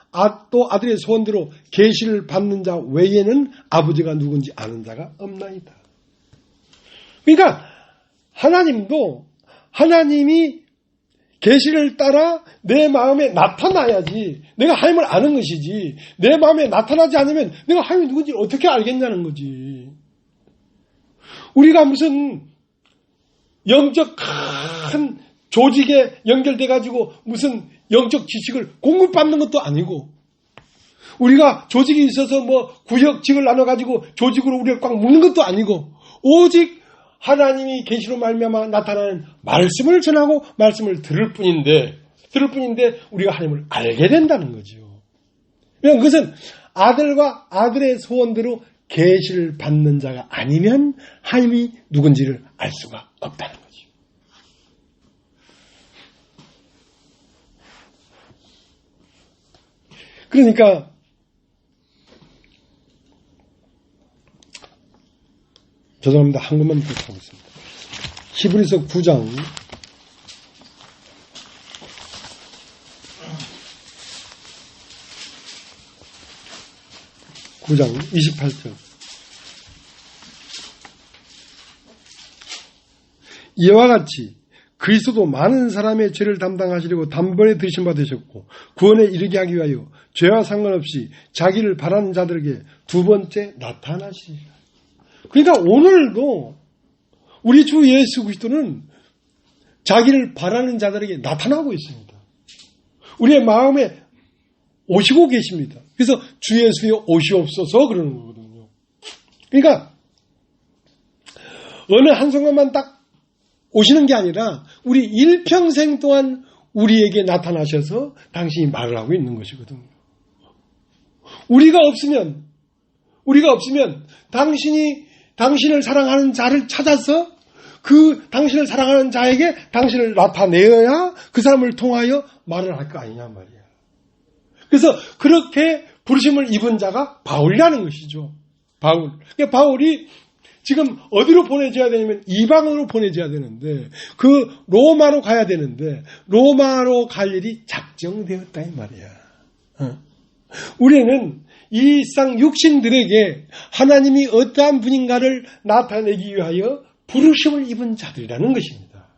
또 아들의 소원대로 계시를 받는 자 외에는 아버지가 누군지 아는 자가 없나이다. 그러니까 하나님이 계시를 따라 내 마음에 나타나야지 내가 하나님을 아는 것이지, 내 마음에 나타나지 않으면 내가 하나님이 누군지 어떻게 알겠냐는 거지. 우리가 무슨 영적 큰 조직에 연결돼 가지고 무슨 영적 지식을 공급받는 것도 아니고, 우리가 조직이 있어서 뭐 구역직을 나눠 가지고 조직으로 우리를 꽉 묶는 것도 아니고, 오직 하나님이 계시로 말미암아 나타나는 말씀을 전하고 말씀을 들을 뿐인데 우리가 하나님을 알게 된다는 거죠. 왜냐하면 그것은 아들과 아들의 소원대로 계시를 받는 자가 아니면 하나님이 누군지를 알 수가 없다는 거죠. 그러니까 죄송합니다. 한국만 부탁하고 있습니다. 히브리서 9장 28절. 이와 같이 그리스도도 많은 사람의 죄를 담당하시려고 단번에 들이신 바 되셨고 구원에 이르게 하기 위하여 죄와 상관없이 자기를 바라는 자들에게 두 번째 나타나시리라. 그러니까 오늘도 우리 주 예수 그리스도는 자기를 바라는 자들에게 나타나고 있습니다. 우리의 마음에 오시고 계십니다. 그래서 주 예수여 오시옵소서 그러는 거거든요. 그러니까 어느 한순간만 딱 오시는 게 아니라 우리 일평생 동안 우리에게 나타나셔서 당신이 말을 하고 있는 것이거든요. 우리가 없으면 당신을 사랑하는 자를 찾아서 그 당신을 사랑하는 자에게 당신을 나타내어야 그 사람을 통하여 말을 할 거 아니냐 말이야. 그래서 그렇게 부르심을 입은 자가 바울이라는 것이죠. 바울. 그러니까 바울이 지금 어디로 보내져야 되냐면 이방으로 보내져야 되는데 그 로마로 가야 되는데 로마로 갈 일이 작정되었다 이 말이야. 우리는 이 쌍 육신들에게 하나님이 어떠한 분인가를 나타내기 위하여 부르심을 입은 자들이라는 것입니다.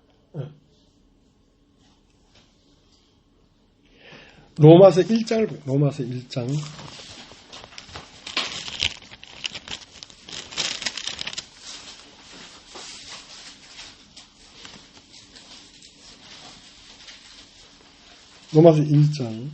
로마서 1장을 보세요. 로마서 1장. 로마서 1장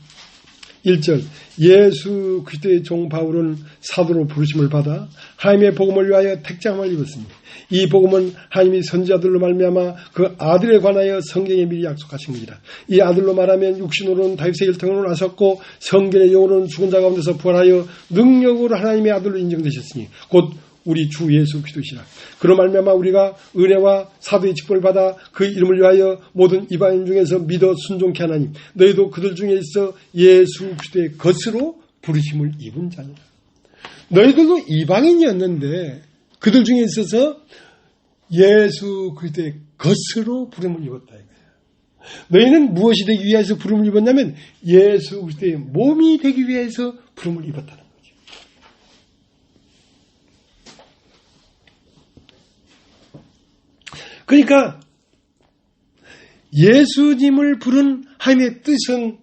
1절 예수 그리스도의 종 바울은 사도로 부르심을 받아 하나님의 복음을 위하여 택장을 입었으니 이 복음은 하나님이 선지자들로 말미암아 그 아들에 관하여 성경에 미리 약속하신 것이라. 이 아들로 말하면 육신으로는 다윗의 혈통으로 나셨고 성경의 영으로는 죽은 자 가운데서 부활하여 능력으로 하나님의 아들로 인정되셨으니 곧 우리 주 예수 그리스도시라. 그로 말미암아 우리가 은혜와 사도의 직분을 받아 그 이름을 위하여 모든 이방인 중에서 믿어 순종케 하나니 너희도 그들 중에 있어 예수 그리스도의 것으로 부르심을 입은 자니라. 너희들도 이방인이었는데 그들 중에 있어서 예수 그리스도의 것으로 부름을 입었다 이거야. 너희는 무엇이 되기 위해서 부름을 입었냐면 예수 그리스도의 몸이 되기 위해서 부름을 입었다는 거죠. 그러니까 예수님을 부른 하나님의 뜻은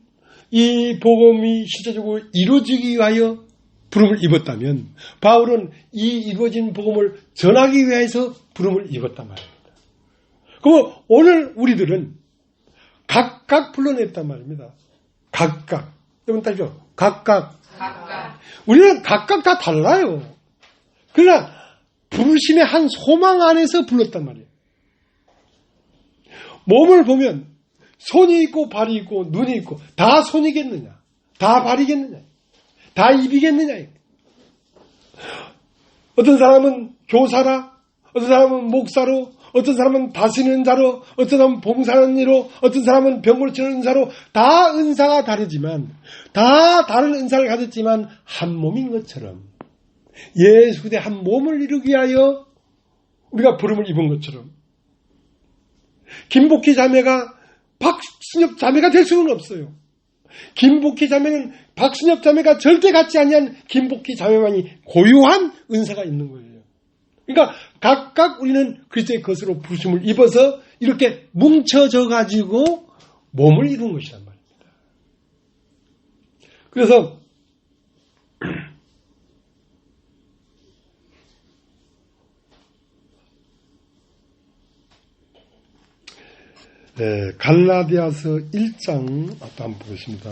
이 복음이 실제적으로 이루어지기 위하여 부름을 입었다면 바울은 이 이루어진 복음을 전하기 위해서 부름을 입었단 말입니다. 그럼 오늘 우리들은 각각 불러냈단 말입니다. 각각. 여러분 따지죠? 각각. 우리는 각각 다 달라요. 그러나 부르심의 한 소망 안에서 불렀단 말이에요. 몸을 보면 손이 있고 발이 있고 눈이 있고 다 손이겠느냐? 다 발이겠느냐? 다 입이겠느냐? 어떤 사람은 교사라, 어떤 사람은 목사로, 어떤 사람은 다스리는 자로, 어떤 사람은 봉사하는 이로, 어떤 사람은 병을 치는 자로 다 은사가 다르지만 다 다른 은사를 가졌지만 한 몸인 것처럼 예수 그리스도의 한 몸을 이루기 위하여 우리가 부름을 입은 것처럼 김복희 자매가 박순엽 자매가 될 수는 없어요. 김복희 자매는 박순엽 자매가 절대 같지 아니한 김복희 자매만이 고유한 은사가 있는 거예요. 그러니까 각각 우리는 그리스도의 것으로 부르심을 입어서 이렇게 뭉쳐져 가지고 몸을 이룬 것이란 말입니다. 그래서 갈라디아서 1장 아까 한번 보겠습니다.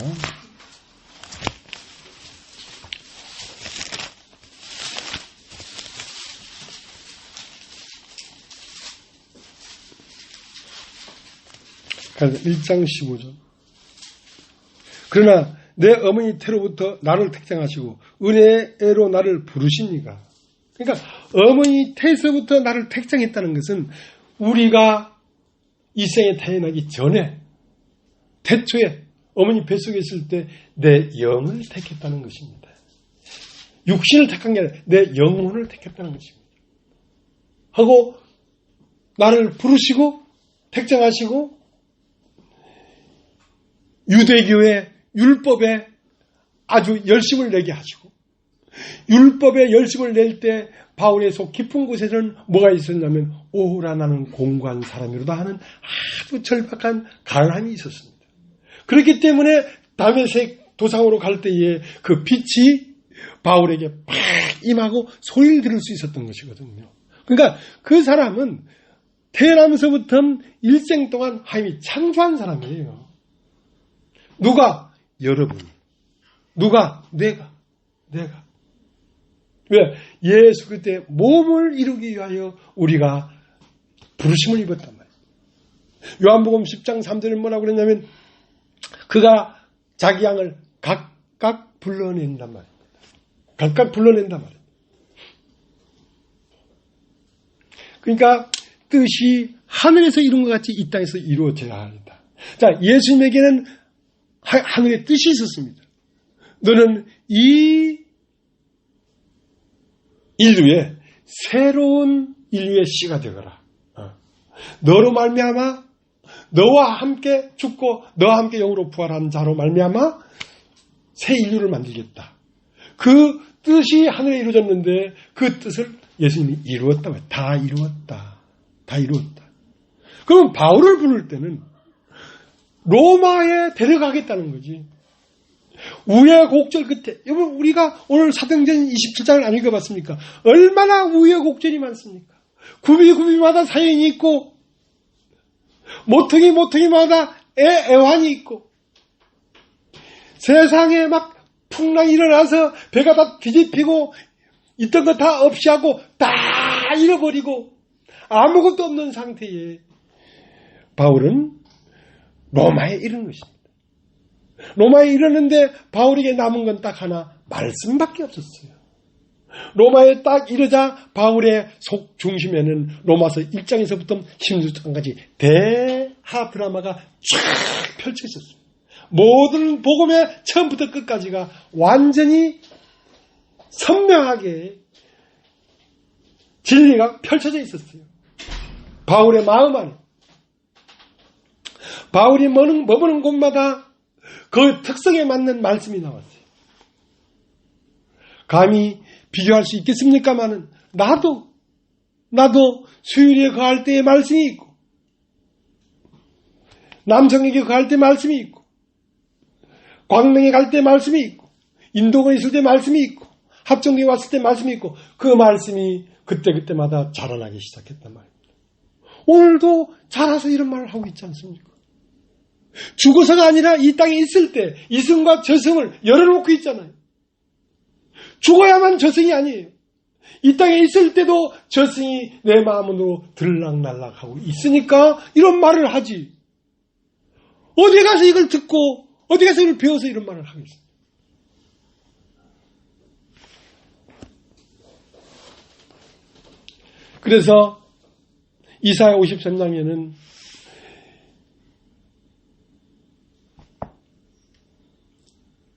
갈라디아서 1장 15절. 그러나 내 어머니 태로부터 나를 택정하시고 은혜로 나를 부르십니까? 그러니까 어머니 태에서부터 나를 택정했다는 것은 우리가 이 생에 태어나기 전에 태초에 어머니 뱃속에 있을 때 내 영을 택했다는 것입니다. 육신을 택한 게 아니라 내 영혼을 택했다는 것입니다. 하고 나를 부르시고 택정하시고 유대교의 율법에 아주 열심을 내게 하시고 율법의 열심을 낼 때 바울의 속 깊은 곳에는 뭐가 있었냐면 오호라 나는 공고한 사람이로다 하는 아주 절박한 가난함이 있었습니다. 그렇기 때문에 다메섹 도상으로 갈 때에 그 빛이 바울에게 팍 임하고 소리를 들을 수 있었던 것이거든요. 그러니까 그 사람은 태어나면서부터 일생 동안 하나님이 창조한 사람이에요. 누가? 여러분. 누가? 내가. 왜? 예수 그리스도의 몸을 이루기 위하여 우리가 부르심을 입었단 말이에요. 요한복음 10장 3절에 뭐라고 그랬냐면 그가 자기 양을 각각 불러낸단 말이에요. 각각 불러낸단 말이에요. 그러니까 뜻이 하늘에서 이룬 것 같이 이 땅에서 이루어져야 합니다. 자, 예수님에게는 하늘의 뜻이 있었습니다. 너는 이 인류의 새로운 인류의 씨가 되거라. 너로 말미암아 너와 함께 죽고 너와 함께 영으로 부활한 자로 말미암아 새 인류를 만들겠다. 그 뜻이 하늘에 이루어졌는데 그 뜻을 예수님이 이루었다. 다 이루었다. 그럼 바울을 부를 때는 로마에 데려가겠다는 거지. 우여곡절 끝에, 여러분 우리가 오늘 사도행전 27장을 안 읽어봤습니까? 얼마나 우여곡절이 많습니까? 구비마다 사연이 있고 모퉁이마다 애환이 있고 세상에 막 풍랑이 일어나서 배가 다 뒤집히고 있던 거 다 없이 하고 다 잃어버리고 아무것도 없는 상태에 바울은 로마에 이른 것입니다. 로마에 이르는데 바울에게 남은 건 딱 하나, 말씀밖에 없었어요. 로마에 딱 이르자 바울의 속 중심에는 로마서 1장에서부터 16장까지 대하 드라마가 쫙 펼쳐 있었어요. 모든 복음의 처음부터 끝까지가 완전히 선명하게 진리가 펼쳐져 있었어요. 바울의 마음 안에. 바울이 머무는 곳마다 그 특성에 맞는 말씀이 나왔어요. 감히 비교할 수 있겠습니까마는 나도 수유리에 거할 때의 말씀이 있고 남성에게 거할 때 말씀이 있고 광명에 갈 때 말씀이 있고 인도군에 있을 때 말씀이 있고 합정교에 왔을 때 말씀이 있고 그 말씀이 그때마다 자라나기 시작했단 말입니다. 오늘도 자라서 이런 말을 하고 있지 않습니까? 죽어서가 아니라 이 땅에 있을 때 이승과 저승을 열어놓고 있잖아요. 죽어야만 저승이 아니에요. 이 땅에 있을 때도 저승이 내 마음으로 들락날락하고 있으니까 이런 말을 하지. 어디 가서 이걸 듣고 어디 가서 이걸 배워서 이런 말을 하겠어요. 그래서 이사야 53장에는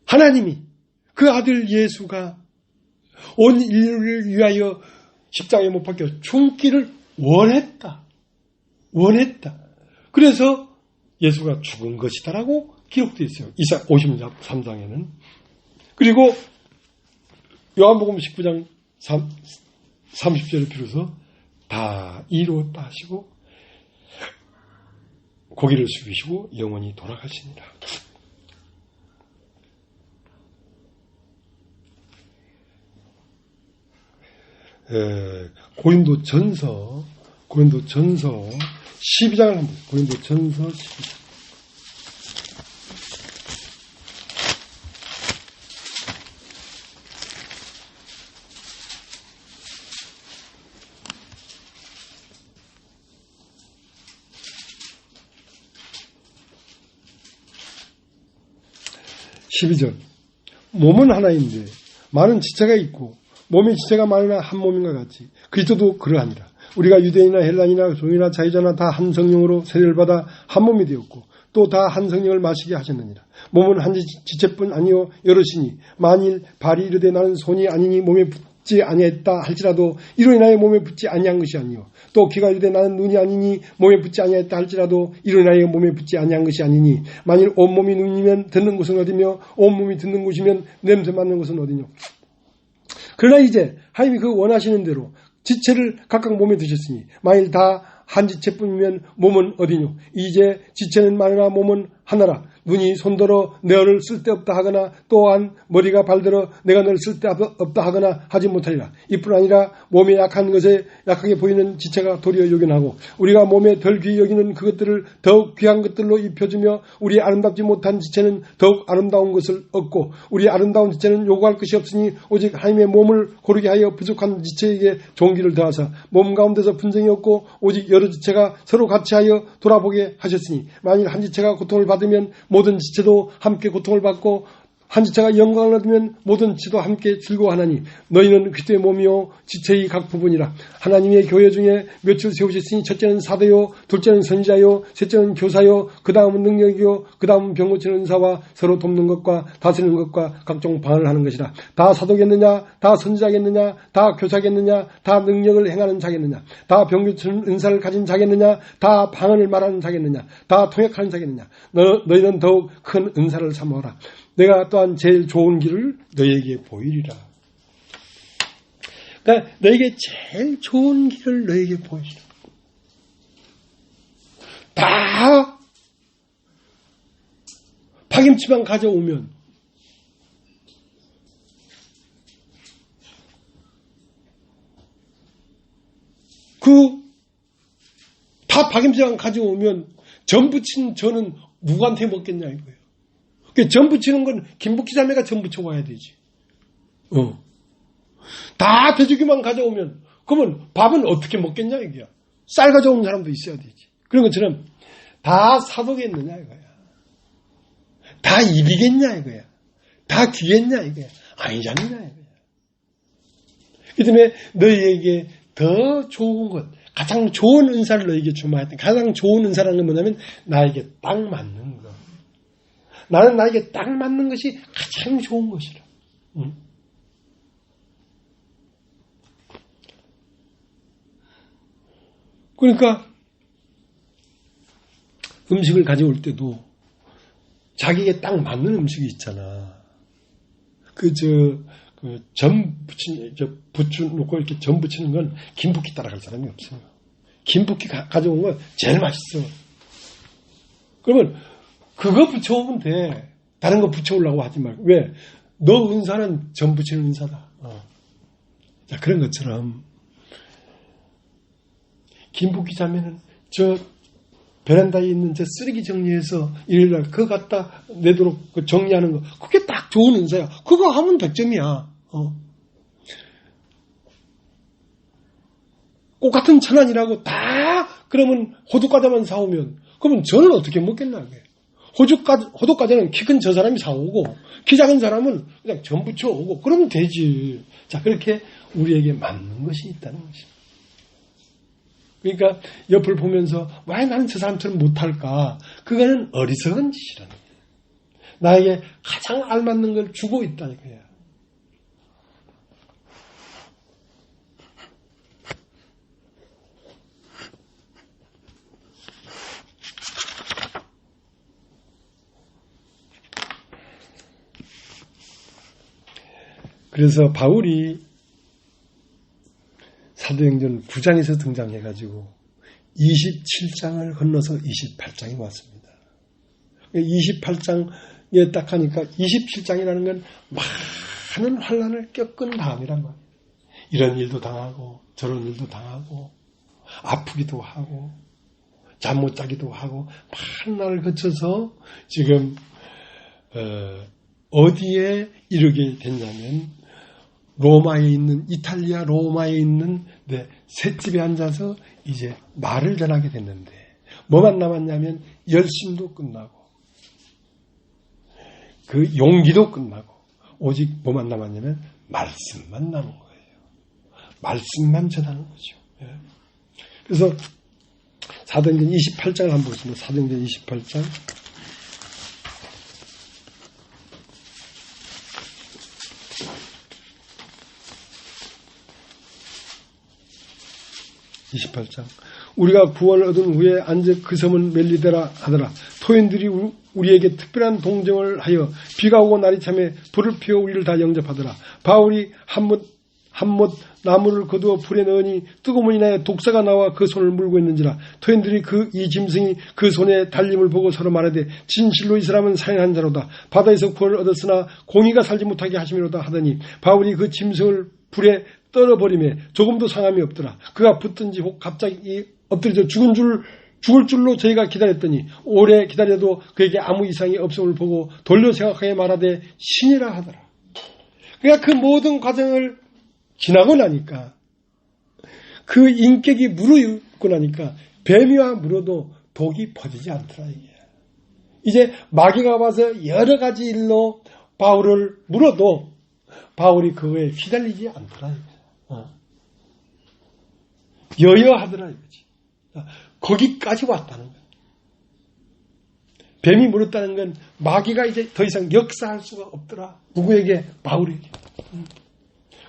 하나님이 그 아들 예수가 온 인류를 위하여 십자가에 못 박혀 죽기를 원했다. 그래서 예수가 죽은 것이다라고 기록되어 있어요. 이사야 53장에는. 그리고 요한복음 19장 30절을 비로소 다 이루었다 하시고 고개를 숙이시고 영원히 돌아가시니라. 고린도전서 12장을 한번 고린도전서 12장 12절 몸은 하나인데 많은 지체가 있고 몸의 지체가 많으나 한 몸인가 같이 그리스도도 그러하니라. 우리가 유대인이나 헬라인이나 종이나 자유자나 다 한 성령으로 세례를 받아 한 몸이 되었고 또 다 한 성령을 마시게 하셨느니라. 몸은 한 지체뿐 아니요 여럿이니 만일 발이 이르되 나는 손이 아니니 몸에 붙지 아니했다 할지라도 이로 인하여 몸에 붙지 아니한 것이 아니요 또 귀가 이르되 나는 눈이 아니니 몸에 붙지 아니했다 할지라도 이로 인하여 몸에 붙지 아니한 것이 아니니 만일 온몸이 눈이면 듣는 곳은 어디며 온몸이 듣는 곳이면 냄새 맡는 곳은 어디뇨. 그러나 이제 하나님이 그 원하시는 대로 지체를 각각 몸에 드셨으니 만일 다 한 지체뿐이면 몸은 어디뇨? 이제 지체는 많으나 몸은 하나라. 눈이 손들어 너를 쓸데없다 하거나 또한 머리가 발들어 내가 너를 쓸데없다 하거나 하지 못하리라. 이뿐 아니라 몸에 약한 것에 약하게 보이는 지체가 도리어 요긴하고 우리가 몸에 덜 귀히 여기는 그것들을 더욱 귀한 것들로 입혀주며 우리 아름답지 못한 지체는 더욱 아름다운 것을 얻고 우리 아름다운 지체는 요구할 것이 없으니 오직 하나님의 몸을 고르게 하여 부족한 지체에게 종기를 더하사 몸 가운데서 분쟁이 없고 오직 여러 지체가 서로 같이 하여 돌아보게 하셨으니 만일 한 지체가 고통을 받으면 모든 지체도 함께 고통을 받고 한 지체가 영광을 얻으면 모든 지체도 함께 즐거워하나니 너희는 그리스도의 몸이요 지체의 각 부분이라. 하나님의 교회 중에 몇을 세우셨으니 첫째는 사도요 둘째는 선지자요 셋째는 교사요 그 다음은 능력이요 그 다음은 병 고치는 은사와 서로 돕는 것과 다스리는 것과 각종 방언을 하는 것이라. 다 사도겠느냐 다 선지자겠느냐 다 교사겠느냐 다 능력을 행하는 자겠느냐 다 병 고치는 은사를 가진 자겠느냐 다 방언을 말하는 자겠느냐 다 통역하는 자겠느냐 너희는 더욱 큰 은사를 삼아라. 내가 또한 제일 좋은 길을 너에게 보이리라. 그러니까 너에게 제일 좋은 길을 너에게 보이리라. 다 파김치만 가져오면 다 파김치만 가져오면 전 부친 저는 누구한테 먹겠냐 이거예요. 전 부치는 건 김부키 자매가 전 부쳐와야 되지. 다 돼지고기만 가져오면 그러면 밥은 어떻게 먹겠냐 이거야. 쌀 가져온 사람도 있어야 되지. 그런 것처럼 다 사도겠느냐 이거야. 다 입이겠냐 이거야. 다 귀겠냐 이거야. 아니잖냐 이거야. 그 때문에 너희에게 더 좋은 것, 가장 좋은 은사를 너희에게 주마 했던 가장 좋은 은사라는 건 뭐냐면 나에게 딱 맞는 거. 나는 나에게 딱 맞는 것이 가장 좋은 것이라. 그러니까 음식을 가져올 때도 자기에게 딱 맞는 음식이 있잖아. 전 붙여놓고 이렇게 전 붙이는 건 김부키 따라갈 사람이 없어요. 김부키 가져온 건 제일 맛있어. 그러면 그거 붙여오면 돼. 다른 거 붙여오려고 하지 말고. 왜? 너 은사는 전 붙이는 은사다. 자, 그런 것처럼 김부키 자매는 저 베란다에 있는 저 쓰레기 정리해서 일요일날 그거 갖다 내도록 그 정리하는 거 그게 딱 좋은 은사야. 그거 하면 100점이야. 꽃 같은 천안이라고 다 그러면 호두과자만 사오면 그러면 저는 어떻게 먹겠나 그게. 호두과자는 키 큰 저 사람이 사오고 키 작은 사람은 그냥 전 부쳐오고 그러면 되지. 자, 그렇게 우리에게 맞는 것이 있다는 것입니다. 그러니까 옆을 보면서 왜 나는 저 사람처럼 못할까? 그거는 어리석은 짓이라는 거예요. 나에게 가장 알맞는 걸 주고 있다는 거예요. 그래서 바울이 사도행전 9장에서 등장해가지고 27장을 건너서 28장이 왔습니다. 28장에 딱 하니까 27장이라는 건 많은 환난을 겪은 다음이란 말이에요. 이런 일도 당하고 저런 일도 당하고 아프기도 하고 잠 못 자기도 하고 많은 날을 거쳐서 지금 어디에 이르게 됐냐면 로마에 있는 이탈리아 로마에 있는 셋집에 앉아서 이제 말을 전하게 됐는데 뭐만 남았냐면 열심도 끝나고 그 용기도 끝나고 오직 뭐만 남았냐면 말씀만 남은 거예요. 말씀만 전하는 거죠. 그래서 사도행전 28장을 한번 보겠습니다. 사도행전 28장 28장. 우리가 구원을 얻은 후에 안즉 그 섬은 멜리데라 하더라. 토인들이 우리에게 특별한 동정을 하여 비가 오고 날이 참에 불을 피워 우리를 다 영접하더라. 바울이 한뭇 한못 나무를 거두어 불에 넣으니 뜨거움을 인하여 독사가 나와 그 손을 물고 있는지라. 토인들이 이 짐승이 그 손에 달림을 보고 서로 말하되 진실로 이 사람은 살인한 자로다. 바다에서 구원을 얻었으나 공의가 살지 못하게 하심이로다 하더니 바울이 그 짐승을 불에 떨어버리며 조금도 상함이 없더라. 그가 붙든지 혹 갑자기 엎드려져 죽을 줄로 저희가 기다렸더니 오래 기다려도 그에게 아무 이상이 없음을 보고 돌려 생각하게 말하되 신이라 하더라. 그러니까 그 모든 과정을 지나고 나니까 그 인격이 무르익고 나니까 뱀이와 물어도 독이 퍼지지 않더라. 이제 마귀가 와서 여러 가지 일로 바울을 물어도 바울이 그거에 휘달리지 않더라. 여여하더라 이거지. 거기까지 왔다는 거야. 뱀이 물었다는 건 마귀가 이제 더 이상 역사할 수가 없더라. 누구에게? 바울에게.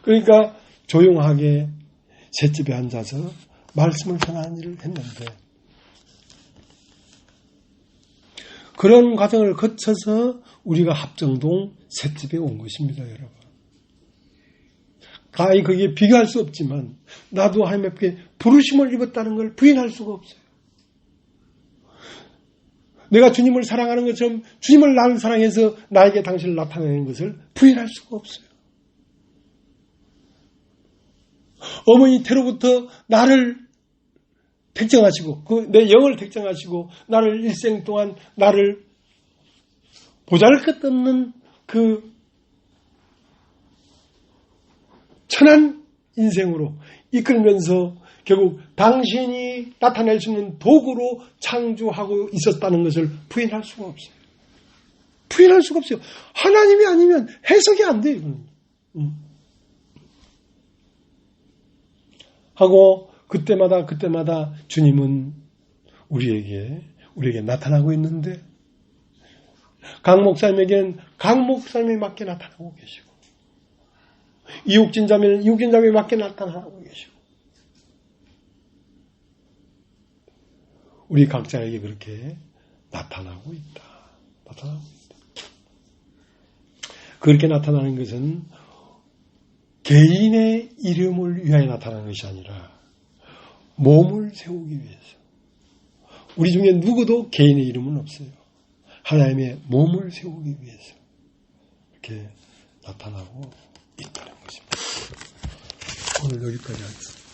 그러니까 조용하게 셋집에 앉아서 말씀을 전하는 일을 했는데 그런 과정을 거쳐서 우리가 합정동 셋집에 온 것입니다, 여러분. 가히 그게 비교할 수 없지만 나도 하나님께 부르심을 입었다는 걸 부인할 수가 없어요. 내가 주님을 사랑하는 것처럼 주님을 나를 사랑해서 나에게 당신을 나타내는 것을 부인할 수가 없어요. 어머니 태로부터 나를 택정하시고 내 영을 택정하시고 나를 일생 동안 나를 보잘것없는 그 천한 인생으로 이끌면서 결국 당신이 나타낼 수 있는 도구로 창조하고 있었다는 것을 부인할 수가 없어요. 부인할 수가 없어요. 하나님이 아니면 해석이 안 돼요. 이거는. 하고 그때마다 주님은 우리에게 나타나고 있는데 강 목사님에겐 강 목사님에 맞게 나타나고 계시고 이욱진 자매는 이욱진 자매에 맞게 나타나고 계시고 우리 각자에게 그렇게 나타나고 있다. 그렇게 나타나는 것은 개인의 이름을 위하여 나타나는 것이 아니라 몸을 세우기 위해서. 우리 중에 누구도 개인의 이름은 없어요. 하나님의 몸을 세우기 위해서 이렇게 나타나고 있다는 것입니다. 오늘 여기까지 하겠습니다.